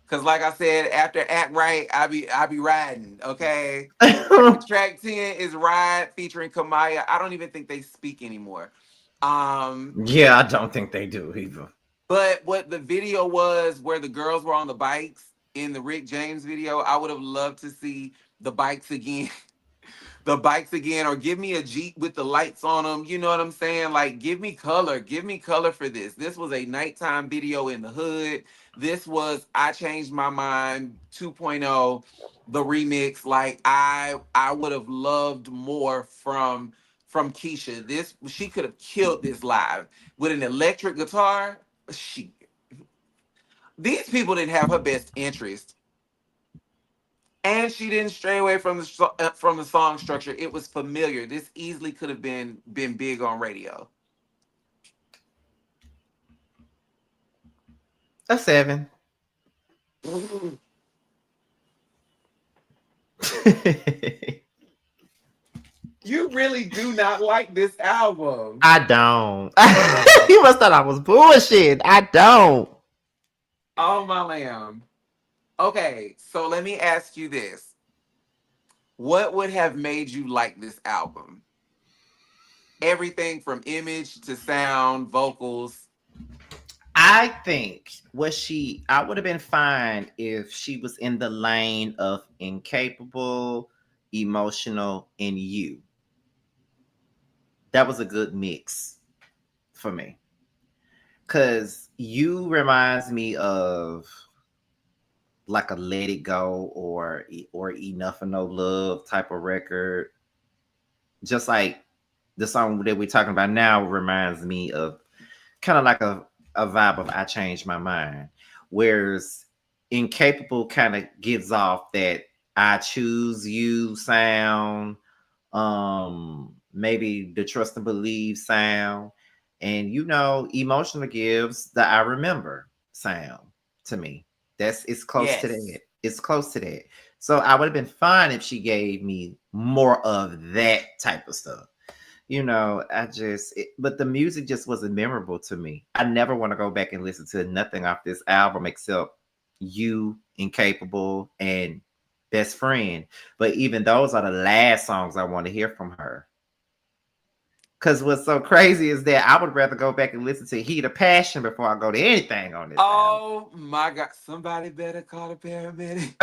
Cause like I said, after Act Right, I be riding. Okay. Track 10 is Ride featuring Kamaya. I don't even think they speak anymore. Um, Yeah, I don't think they do either. but what the video was where the girls were on the bikes in the Rick James video, I would have loved to see the bikes again. The bikes again, or give me a Jeep with the lights on them. You know what I'm saying? Like, give me color. Give me color for this. This was a nighttime video in the hood. This was I Changed My Mind 2.0, the remix. Like, I would have loved more from Keyshia. This she could have killed this live with an electric guitar. She these people didn't have her best interest, and she didn't stray away from the song structure. It was familiar. This easily could have been big on radio. A 7. You really do not like this album. I don't. You must thought I was bullshit. I don't. Oh my lamb. Okay, so let me ask you this. What would have made you like this album? Everything from image to sound, vocals. I think I would have been fine if she was in the lane of incapable, emotional, and you. That was a good mix for me. Cause you reminds me of like a Let It Go or Enough of No Love type of record. Just like the song that we're talking about now reminds me of kind of like a vibe of I Changed My Mind. Whereas Incapable kind of gives off that I choose you sound, maybe the Trust and Believe sound. And Emotional gives the I Remember sound to me. It's close to that. Yes. It's close to that. So I would have been fine if she gave me more of that type of stuff. But the music just wasn't memorable to me. I never want to go back and listen to nothing off this album except You, Incapable, and Best Friend. But even those are the last songs I want to hear from her. Because what's so crazy is that I would rather go back and listen to Heat of Passion before I go to anything on this album. Oh my God. Somebody better call the paramedic.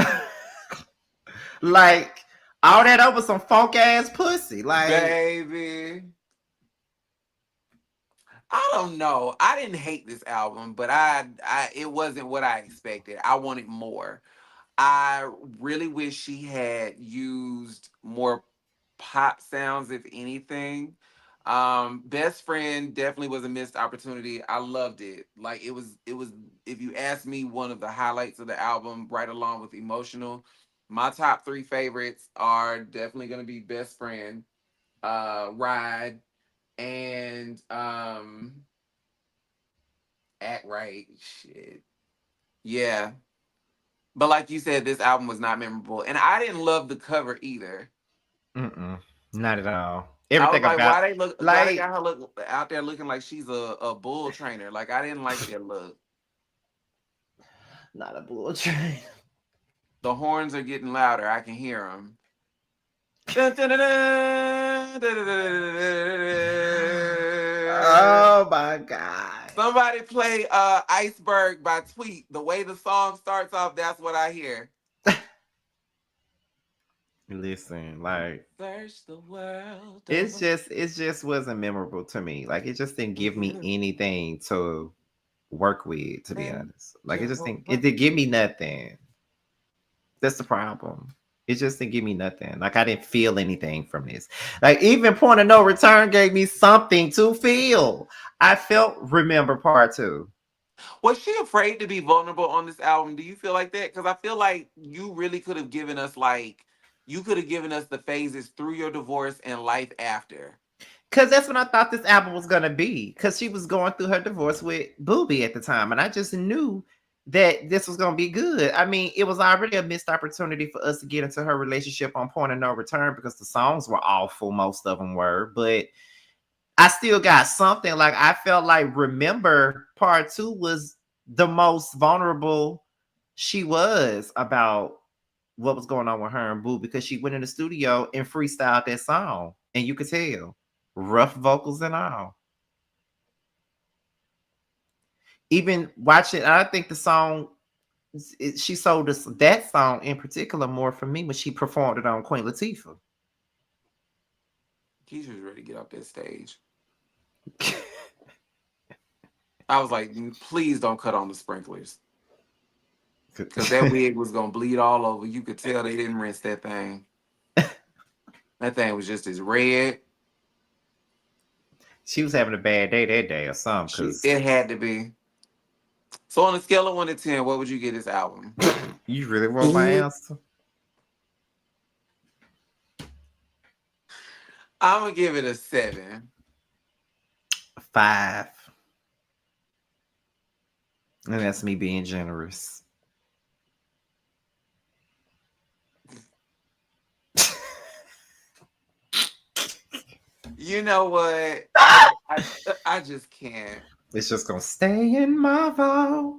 Like, all that over some funk ass pussy. Like, Baby. I don't know. I didn't hate this album, but I it wasn't what I expected. I wanted more. I really wish she had used more pop sounds, if anything. Best Friend definitely was a missed opportunity. I loved it. Like it was if you ask me, one of the highlights of the album, right along with Emotional. My top three favorites are definitely gonna be Best Friend, Ride, and Act Right. Shit. Yeah. But like you said, this album was not memorable. And I didn't love the cover either. mm-mm, not at all. I was Everything like, about why they like got her look out there looking like she's a bull trainer? Like I didn't like that look. not a bull train. The horns are getting louder. I can hear them. Dun, dun, dun, dun, dun, dun, dun, dun. Oh my God. Somebody play Iceberg by Tweet. The way the song starts off, that's what I hear. Listen, like Search the world it's over. just it just wasn't memorable to me. Like it just didn't give me anything to work with, to be And honest. Like it Jehovah. didn't give me nothing. That's the problem. It just didn't give me nothing. Like I didn't feel anything from this. Like even Point of No Return gave me something to feel. I felt Remember Part Two. Was she afraid to be vulnerable on this album? Do you feel like that? Because I feel like you really could have given us you could have given us the phases through your divorce and life after. Cause that's what I thought this album was gonna be. Cause she was going through her divorce with Booby at the time, and I just knew that this was gonna be good. I mean, it was already a missed opportunity for us to get into her relationship on Point of No Return because the songs were awful, most of them were, but I still got something. Like I felt like Remember Part Two was the most vulnerable she was about what was going on with her and Boo because she went in the studio and freestyled that song, and you could tell rough vocals and all. Even watching, I think the song she sold us that song in particular more for me when she performed it on Queen Latifah. Keisha's ready to get off that stage. I was like, please don't cut on the sprinklers. Because that wig was going to bleed all over. You could tell they didn't rinse that thing. That thing was just as red. She was having a bad day that day or something. Cause It had to be. So on a scale of 1 to 10, what would you get this album? you really want my answer? I'm going to give it a 7. 5. And that's me being generous. You know what? I just can't. It's just gonna stay in my vault.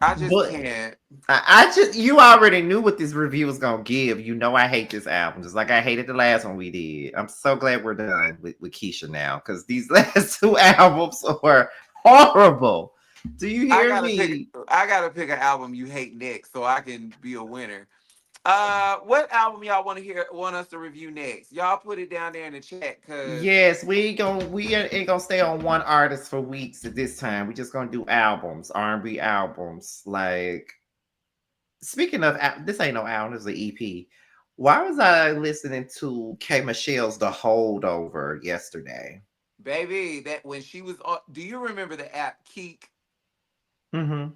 I just But can't. I just you already knew what this review was gonna give. You know I hate this album, just like I hated the last one we did. I'm so glad we're done with Keyshia now, because these last 2 albums were horrible. Do you hear me? I gotta pick an album you hate next so I can be a winner. What album y'all want us to review next? Y'all put it down there in the chat, cause Yes, we ain't gonna stay on one artist for weeks at this time. We just gonna do albums, R&B albums. Like speaking of this ain't no album, it's an EP. Why was I listening to K Michelle's The Holdover yesterday? baby, that when she was on, do you remember the app Keek? Mm-hmm.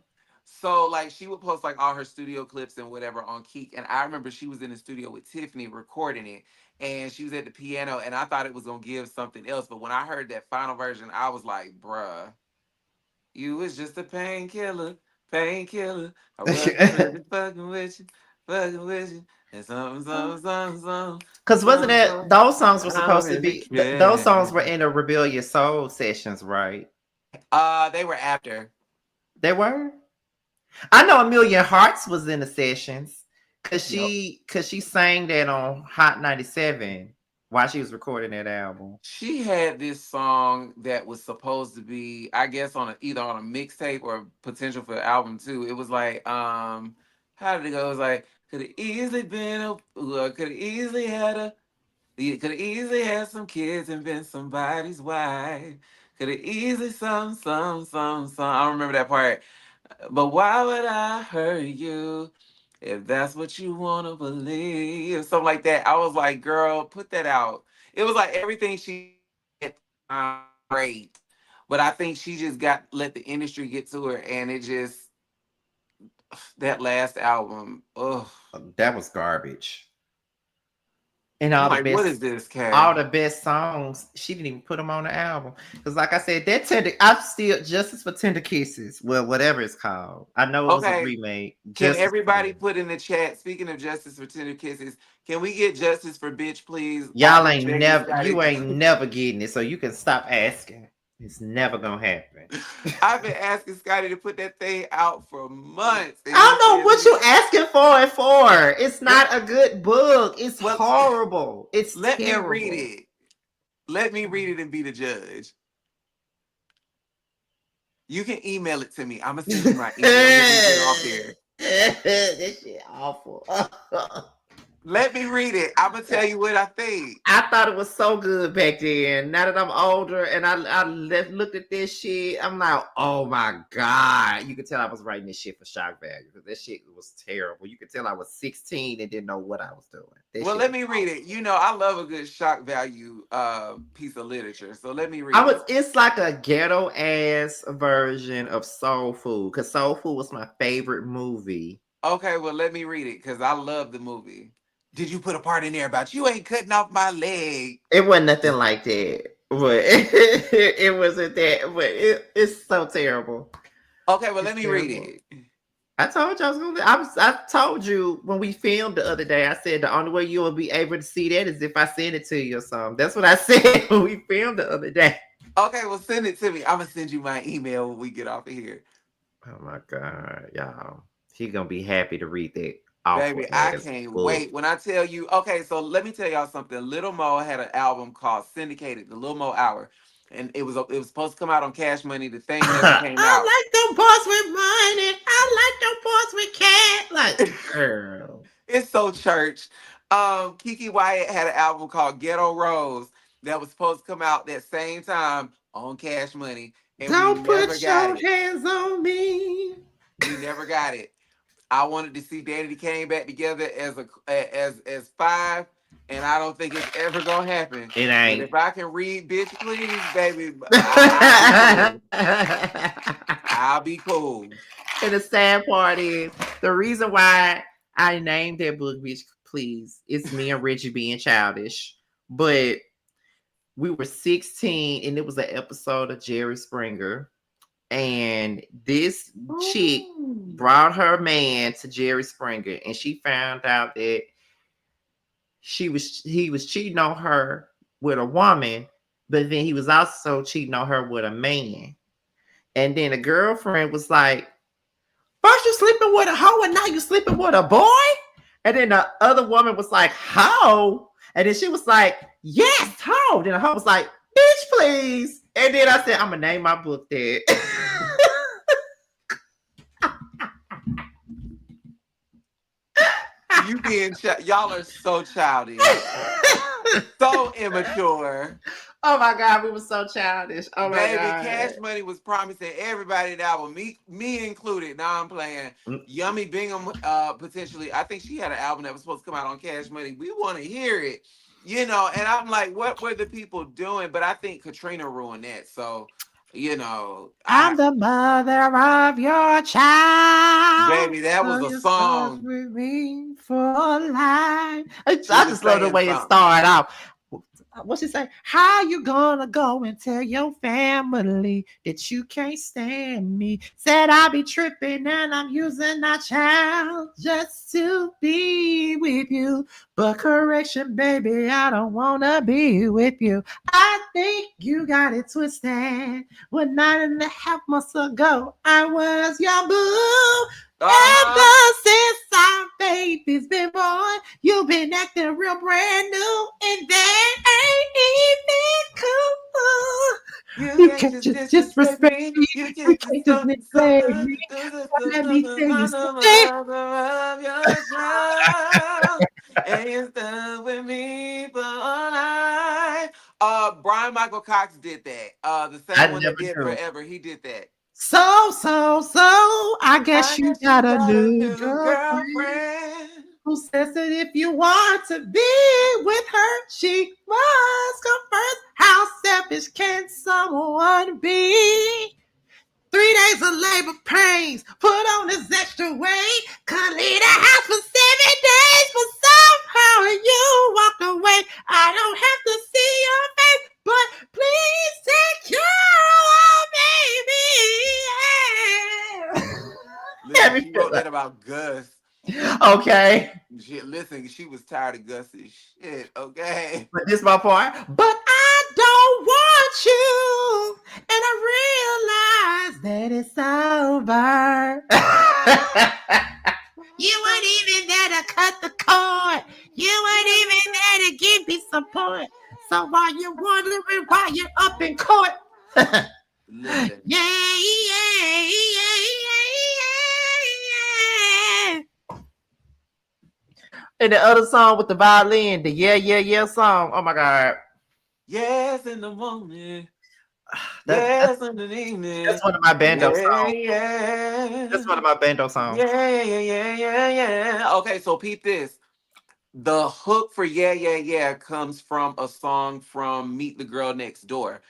So like she would post like all her studio clips and whatever on Keek, and I remember she was in the studio with Tiffany recording it, and she was at the piano, and I thought it was gonna give something else, but when I heard that final version, I was like, bruh, you was just a painkiller, painkiller. I wasn't really fucking with you, and something. Because wasn't it those songs were I don't supposed to really be those songs were care. in the Rebellious Soul sessions, right? They were after. They were. I know A Million Hearts was in the sessions because Yep. she sang that on Hot 97 while she was recording that album. She had this song that was supposed to be, I guess, either on a mixtape or potential for the album too. It was like, how did it go? It was like, could have easily been could have easily had could have easily had some kids and been somebody's wife. Could have easily some. I don't remember that part. But why would I hurt you if that's what you want to believe? Something like that. I was like, girl, put that out. It was like everything she did, great. But I think she just let the industry get to her, and it just, that last album, ugh. That was garbage. And I'm like, what is this, all Kay? the best songs, she didn't even put them on the album. Because like I said, that I'm still Justice for Tender Kisses. Well, whatever it's called. I know it was a Okay, remake. can Justice for everybody Them. put in the chat, speaking of Justice for Tender Kisses, can we get Justice for Bitch, please? Y'all Aubrey Jenkins got you it. ain't never getting it, so you can stop asking. It's never gonna happen. I've been asking Scotty to put that thing out for months. And I don't know he what says you asking for it for. It's not a good book. It's well, horrible. It's let me read terrible. it. Let me read it and be the judge. You can email it to me. I'm gonna send you my email when we get off here. This shit awful. Let me read it. I'm gonna tell you what I think. I thought it was so good back then. Now that I'm older and I looked at this shit, I'm like, oh my God. You could tell I was writing this shit for shock value because this shit was terrible. You could tell I was 16 and didn't know what I was doing. Well, let me read it. You know, I love a good shock value piece of literature. So let me read it. It's like a ghetto ass version of Soul Food because Soul Food was my favorite movie. Okay, well, let me read it because I love the movie. Did you put a part in there about you ain't cutting off my leg? It wasn't nothing like that. But it wasn't that. But it's so terrible. Okay, well, let me read it. I told you I was gonna. I told you when we filmed the other day. I said the only way you will be able to see that is if I send it to you or something. That's what I said when we filmed the other day. Okay, well, send it to me. I'm gonna send you my email when we get off of here. Oh my God, y'all! He gonna be happy to read that. Baby, I can't wait. When I tell you, okay, so let me tell y'all something. Little Mo had an album called Syndicated, the Little Mo Hour. And it was supposed to come out on Cash Money. The thing never came out. I like them boys with money. I like them boys with cat. Like, girl. It's so church. Kiki Wyatt had an album called Ghetto Rose that was supposed to come out that same time on Cash Money. And don't put your hands on me. We never got it. I wanted to see Danny came back together as five, and I don't think it's ever gonna happen. It ain't. But if I can read, bitch, please, baby, I'll be cool. And the sad part is the reason why I named that book, bitch, please, it's me and Reggie being childish. But we were 16, and it was an episode of Jerry Springer. And this chick brought her man to Jerry Springer, and she found out that he was cheating on her with a woman, but then he was also cheating on her with a man. And then the girlfriend was like, first you sleeping with a hoe, and now you sleeping with a boy? And then the other woman was like, hoe? And then she was like, yes, hoe. Then the hoe was like, bitch, please. And then I said, I'm gonna name my book that. You being y'all are so childish, so immature. Oh my God, we were so childish. Oh my Baby, God. Cash Money was promising everybody that album, me included. Now I'm playing Yummy Bingham. Potentially, I think she had an album that was supposed to come out on Cash Money. We want to hear it, you know. And I'm like, what were the people doing? But I think Katrina ruined that. So. You know, I'm the mother of your child. Baby, that was a song. With me for life. I just love the way it started off. What's she say? How you gonna go and tell your family that you can't stand me? Said I be tripping and I'm using our child just to be with you. But correction, baby, I don't wanna be with you. I think you got it twisted. Well, 9.5 months ago, I was your boo. Ever since our baby's been born, you've been acting real brand new, and that ain't even cool. You can't just disrespect me. You can't just neglect me. Let me tell you something. And you're stuck with me for life. Brian Michael Cox did that. The same one that did Forever. He did that. So, I guess you got a new girlfriend who says that if you want to be with her, she must come first. How selfish can someone be? 3 days of labor pains, put on this extra weight, can't leave the house for 7 days, but somehow you walk away. I don't have to see your face, but please take care of baby. Listen, she wrote that about Gus. Okay. Listen, she was tired of Gus's shit, okay? But this is my part. But I don't want you, and over. You weren't even there to cut the cord. You weren't even there to give me support. So while you're wondering why you're up in court, Listen. yeah, yeah, yeah, yeah, yeah. And the other song with the violin, the yeah, yeah, yeah song. Oh my God. Yes, in the morning. That's Yes, in the evening. one of my bando Yeah, songs. yeah. That's one of my bando songs. Yeah, yeah, yeah, yeah, yeah. Okay, so peep this. The hook for Yeah, Yeah, Yeah comes from a song from Meet the Girl Next Door.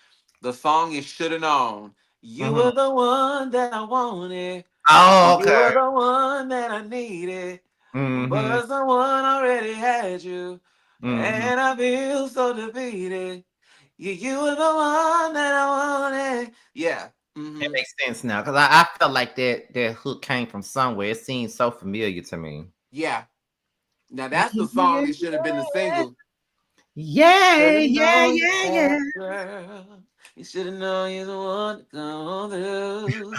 The song is Shoulda Known. You Mm-hmm. were the one that I wanted. Oh, You okay. were the one that I needed. Mm-hmm. But someone already had you. Mm-hmm. And I feel so defeated. You were the one that I wanted. Yeah. It Mm-hmm. makes sense now because I felt like that hook came from somewhere. It seems so familiar to me. Yeah. Now that's the song Yeah, that should have been the single. yeah, Should've yeah, known, yeah, yeah, yeah. girl. You should have known you're the one to come through.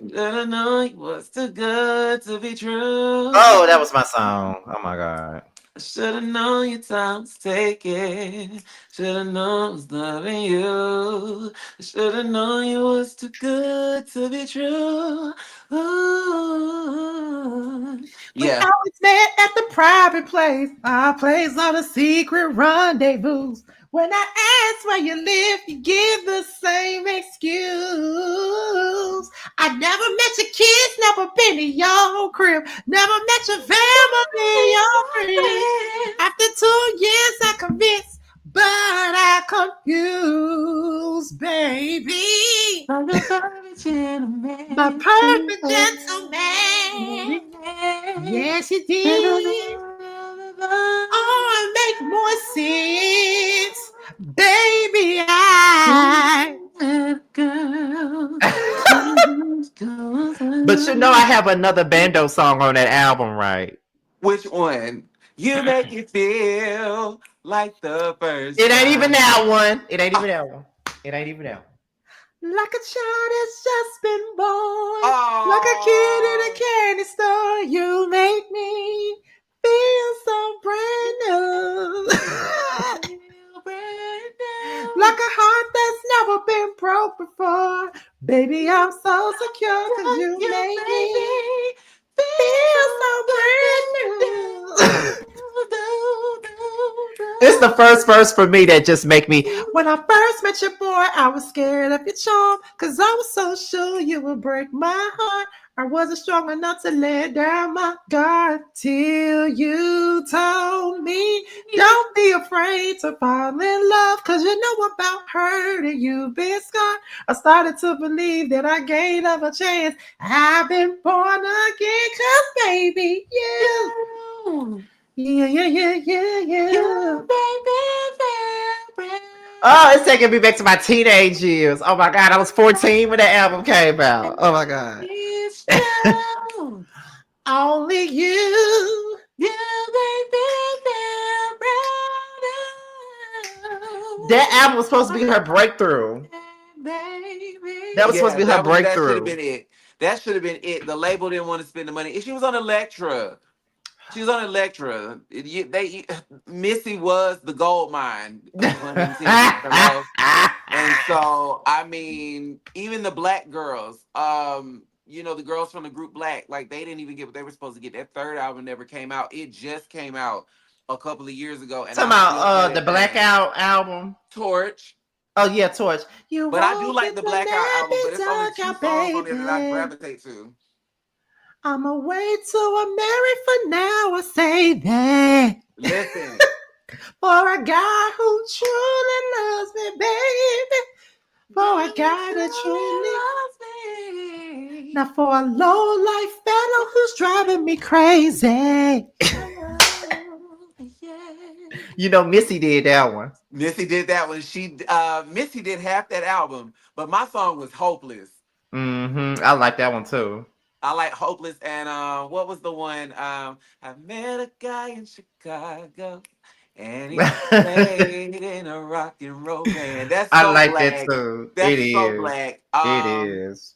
Should have known you was too good to be Oh, that true. was my song. Oh my God. I should have known your time was taken. Should have known I was loving you. I should have known you was too good to be true. Ooh. We Yeah. always met at the private place, our place on a secret rendezvous. When I ask where you live, you give the same excuse. I never met your kids, never been to your crib, never met your family, your friends. After 2 years, I convinced, but I confused, baby. Like a perfect My gentleman. perfect gentleman. Yes, you did. Oh, it make more sense, baby. Girl. But you know, I have another bando song on that album, right? Which one? You make it feel like the first It ain't even time. that one. It ain't even Oh, that one. It ain't even that one. Like a child that's just been born, like a kid in a oh. candy store, you make me feel so brand new. Like a heart that's never been broke before. Baby, I'm so secure because you You make me baby feel feel so so good. brand new. It's the first verse for me that just make me. When I first met your boy, I was scared of your charm, cause I was so sure you would break my heart. I wasn't strong enough to let down my guard till you told me, don't be afraid to fall in love, cause you know about hurting you, been scarred. I started to believe that I gained of a chance. I've been born again, cause baby, you. You, Yeah, yeah, yeah, yeah, yeah. you baby, Oh, it's taking me back to my teenage years. Oh my God, I was 14 when that album came out. Oh my God. it's true. Only you. You That album was supposed to be her breakthrough. baby. That was supposed Yeah, to be her that should have breakthrough. been it. That should have been it. The label didn't want to spend the money. She was on Elektra. She was on Elektra. Missy was the gold mine, pun intended. Hello. And so, I mean, even the black girls, the girls from the group Black, like they didn't even get what they were supposed to get. That third album never came out. It just came out a couple of years ago, and Talking I still got about the it down. Blackout album. Torch. Oh yeah, Torch. You But I do walk like in the the Blackout night, album, be but it's only dark two out, songs on there that I baby. gravitate to. I'm away to a married for now. I say that Listen, for a guy who truly loves me, baby. For a you guy that truly truly. loves me. Now for a low life fellow who's driving me crazy. Oh, yeah. You know, Missy did that one. Missy did that one. Missy did half that album, but my song was Hopeless. I like that one too. I like Hopeless and what was the one? I met a guy in Chicago and he played in a rock and roll band. That's I so like that black. too. It That's so is. black. It is.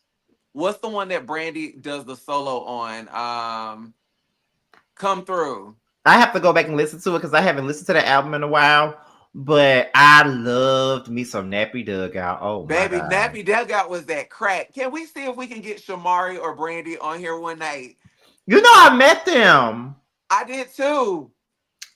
What's the one that Brandy does the solo on? Come Through. I have to go back and listen to it because I haven't listened to the album in a while. But I loved me some Nappy Dugout. Oh my Baby, god! Nappy Dugout was that crack. Can we see if we can get Shamari or Brandy on here one night? You know I met them. I did too.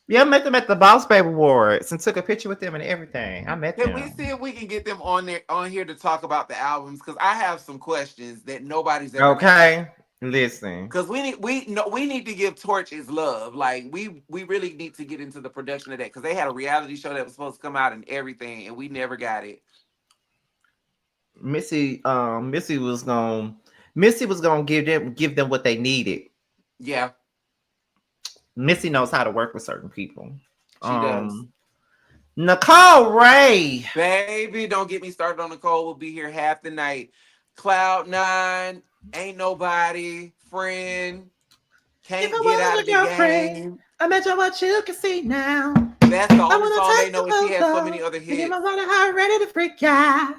Yeah, I met them at the Boss Baby Awards and took a picture with them and everything. I met Can we see them. if we can get them on here to talk about the albums? Because I have some questions that nobody's ever asked. Okay, listen. Because we need to give Torch his love. Like we really need to get into the production of that because they had a reality show that was supposed to come out and everything, and we never got it. Missy was gonna give them what they needed. Yeah, Missy knows how to work with certain people. she does. Nicole Ray. Baby, don't get me started on Nicole. We'll be here half the night. Cloud Nine, Ain't Nobody, Friend, If Can't I Get Out was of the your friend, Game. I bet you what you can see now. That's the I only wanna song they take know, the and she has so many photo. other To get hits. my water high, ready to freak out.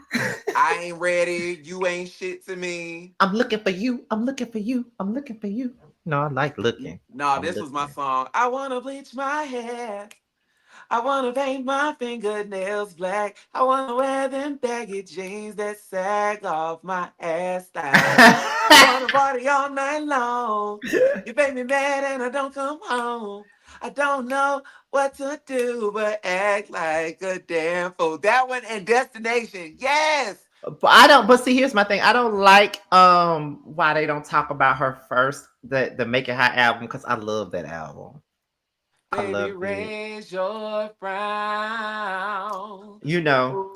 I ain't ready. You ain't shit to me. I'm looking for you. I'm looking for you. I'm looking for you. No, I like looking. No, I'm this was my looking. song. I wanna bleach my hair. I wanna paint my fingernails black. I wanna wear them baggy jeans that sag off my hairstyle. I wanna party all night long. You make me mad and I don't come home. I don't know what to do but act like a damn fool. That one and Destination. Yes. But I don't. But see, here's my thing. I don't like why they don't talk about her first, the Make It Hot album, because I love that album. I Baby, loved it. raise your frown. You know,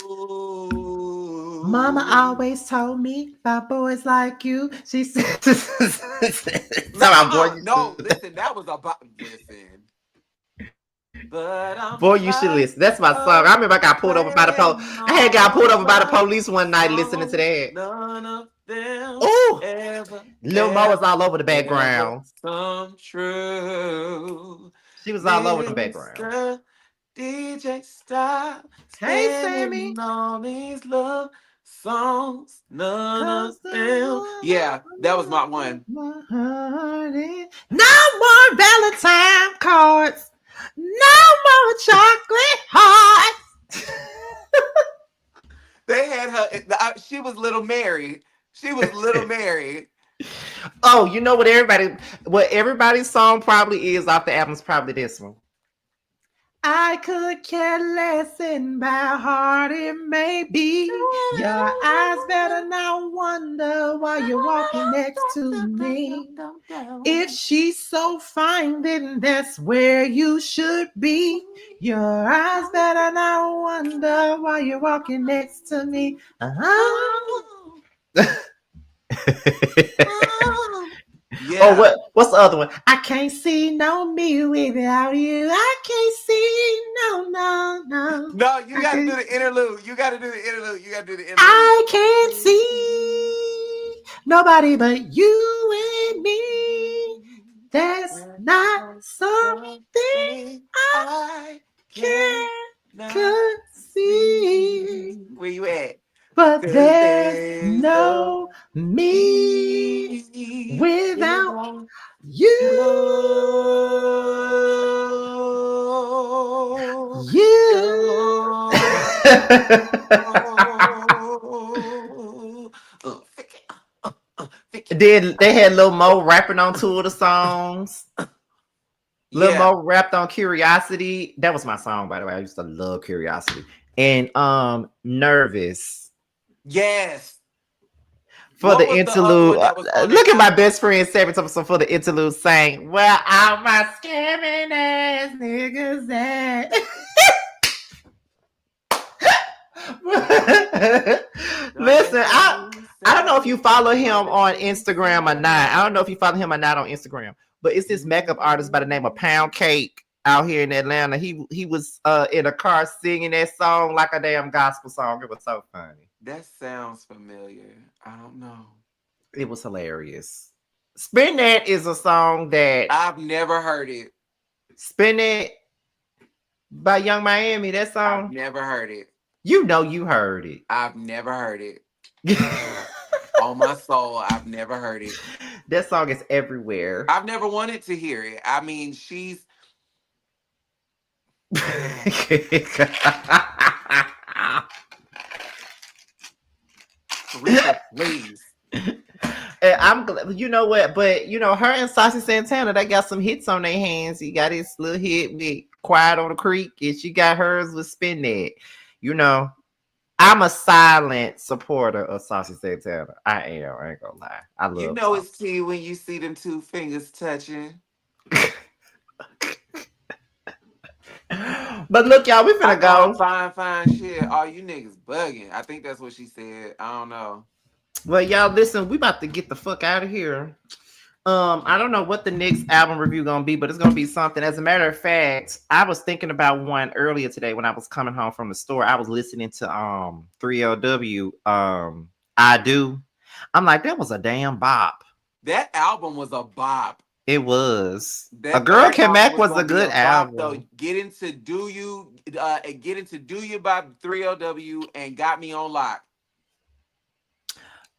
Mama Ooh. always told me about boys like you. She said, "Tell my boy Nuh-uh. you No, should, listen, that was about listen. But I'm boy you should tired listen." That's my song. I of remember I got pulled over by the police. playing I had got pulled all over by the my police one night listening to songs. that. None of them Oh, ever, Lil Mo was ever, all over the ever background. come true. She was all over the background. Mr. DJ, stop Hey, Sammy. spinning all these love songs. None of Cause the them. Yeah, that was my one. my heart is no more Valentine cards. No more chocolate hearts. They had her. She was Little Mary. She was Little Mary. Oh, you know what everybody's song probably is off the album is probably this one. I could care less in how hard it may be. Your eyes better not wonder while you're walking next to me. If she's so fine, then that's where you should be. Your eyes better not wonder while you're walking next to me. Oh, Yeah. what's the other one? I can't see no me without you. I can't see no. No, you I got to can't, do the interlude. You got to do the interlude. You got to do the interlude. I can't see nobody but you and me. That's not something Something I I can cannot conceive. see. Where you at? But 'Cause there's there's no no me me without without you. you. Then they had Lil Mo rapping on two of the songs. Lil Yeah. Mo rapped on Curiosity. That was my song, by the way. I used to love Curiosity. And Nervous. Yes. For What the was the other interlude. one that was on Look that at my album? best friend Sarah Thompson for the interlude saying, "Well, all my scamming ass niggas at." Listen, I don't know if you follow him on Instagram or not. I don't know if you follow him or not on Instagram, but it's this makeup artist by the name of Pound Cake out here in Atlanta. He was in a car singing that song like a damn gospel song. It was so funny. That sounds familiar. I don't know. It was hilarious. Spin That is a song that I've never heard it. Spin It by Young Miami. That I've song, never heard it. you know you heard it. I've never heard it. On my soul, I've never heard it. That song is everywhere. I've never wanted to hear it. I mean, she's Teresa, please. And I'm glad, you know what, but you know, her and Saucy Santana, they got some hits on their hands. He got his little hit with Quiet on the Creek, and she got hers with Spin That. You know, I'm a silent supporter of Saucy Santana. I am. I ain't gonna lie. I love. You know it's tea when you see them two fingers touching. But look, y'all, we finna go. Fine shit. All you niggas bugging. I think that's what she said. I don't know. Well, y'all, listen, we about to get the fuck out of here. I don't know what the next album review gonna be, but it's gonna be something. As a matter of fact, I was thinking about one earlier today when I was coming home from the store. I was listening to 3LW, I Do. I'm like, that was a damn bop. That album was a bop. It was. A Girl Came Back was a good album. Though. Get into Do You by 3LW and Got Me on Lock.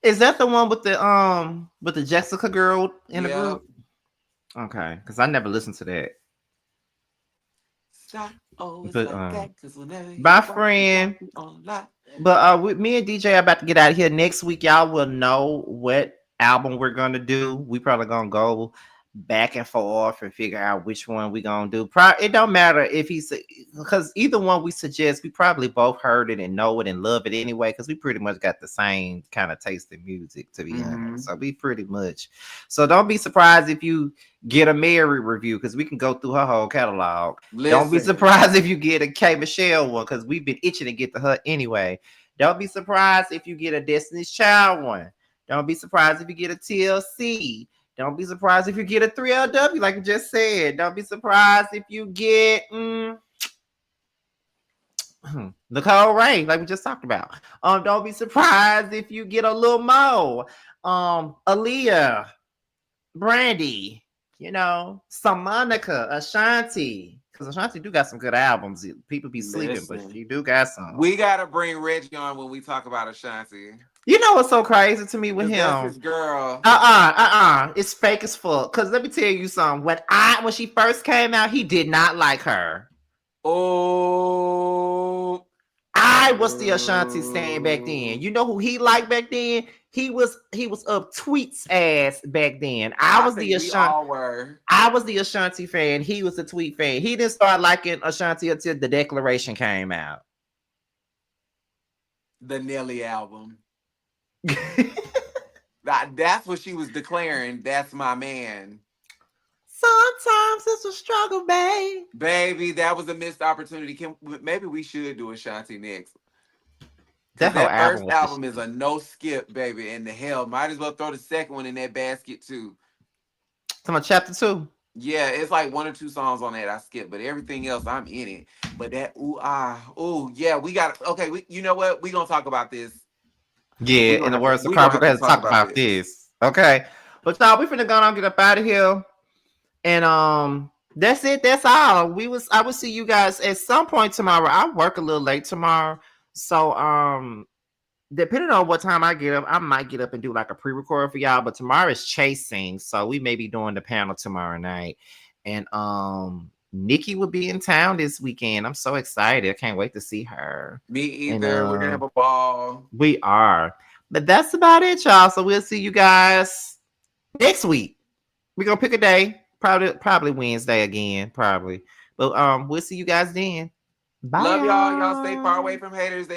Is that the one with the Jessica girl in the group? Okay, because I never listened to that. My friend. But with me and DJ are about to get out of here. Next week, y'all will know what album we're gonna do. We probably gonna go back and forth and figure out which one we gonna do. It don't matter if he's, because either one we suggest, we probably both heard it and know it and love it anyway, because we pretty much got the same kind of taste in music, to be honest. So we pretty much, so don't be surprised if you get a Mary review, because we can go through her whole catalog. Don't be surprised if you get a K Michelle one, because we've been itching to get to her anyway. Don't be surprised if you get a Destiny's Child one. Don't be surprised if you get a TLC. Don't be surprised if you get a 3LW, like I just said. Don't be surprised if you get Nicole Ray, like we just talked about. Don't be surprised if you get a Lil Mo, Aaliyah, Brandy, you know, some Monica, Ashanti. Because Ashanti do got some good albums. People be sleeping, but she do got some. We gotta bring Reggie on when we talk about Ashanti. You know what's so crazy to me with him? That's his girl. It's fake as fuck. Because let me tell you something. When she first came out, he did not like her. Oh. I was the Ashanti stan back then. You know who he liked back then? He was up Tweet's ass back then. I was the Ashanti fan. He was the Tweet fan. He didn't start liking Ashanti until The Declaration came out. The Nelly album. That's what she was declaring. That's my man. Sometimes it's a struggle, babe. Baby, that was a missed opportunity. Maybe we should do Ashanti next. That first album is a no skip, baby. And the hell, might as well throw the second one in that basket too. Some of chapter 2. Yeah, it's like 1 or 2 songs on that I skip, but everything else I'm in it. But that yeah, we got okay. You know what? We gonna talk about this. Yeah, in the words of Carver, we have to talk about this. Okay, but y'all, we finna go on and get up out of here, and that's it. That's all. I will see you guys at some point tomorrow. I work a little late tomorrow, so depending on what time I get up, I might get up and do like a pre-record for y'all. But tomorrow is chasing, so we may be doing the panel tomorrow night, and Nikki will be in town this weekend. I'm so excited. I can't wait to see her. Me either. And, we're gonna have a ball. We are. But that's about it, y'all. So we'll see you guys next week. We're gonna pick a day. Probably Wednesday again. Probably. But we'll see you guys then. Bye. Love y'all. Y'all stay far away from haters.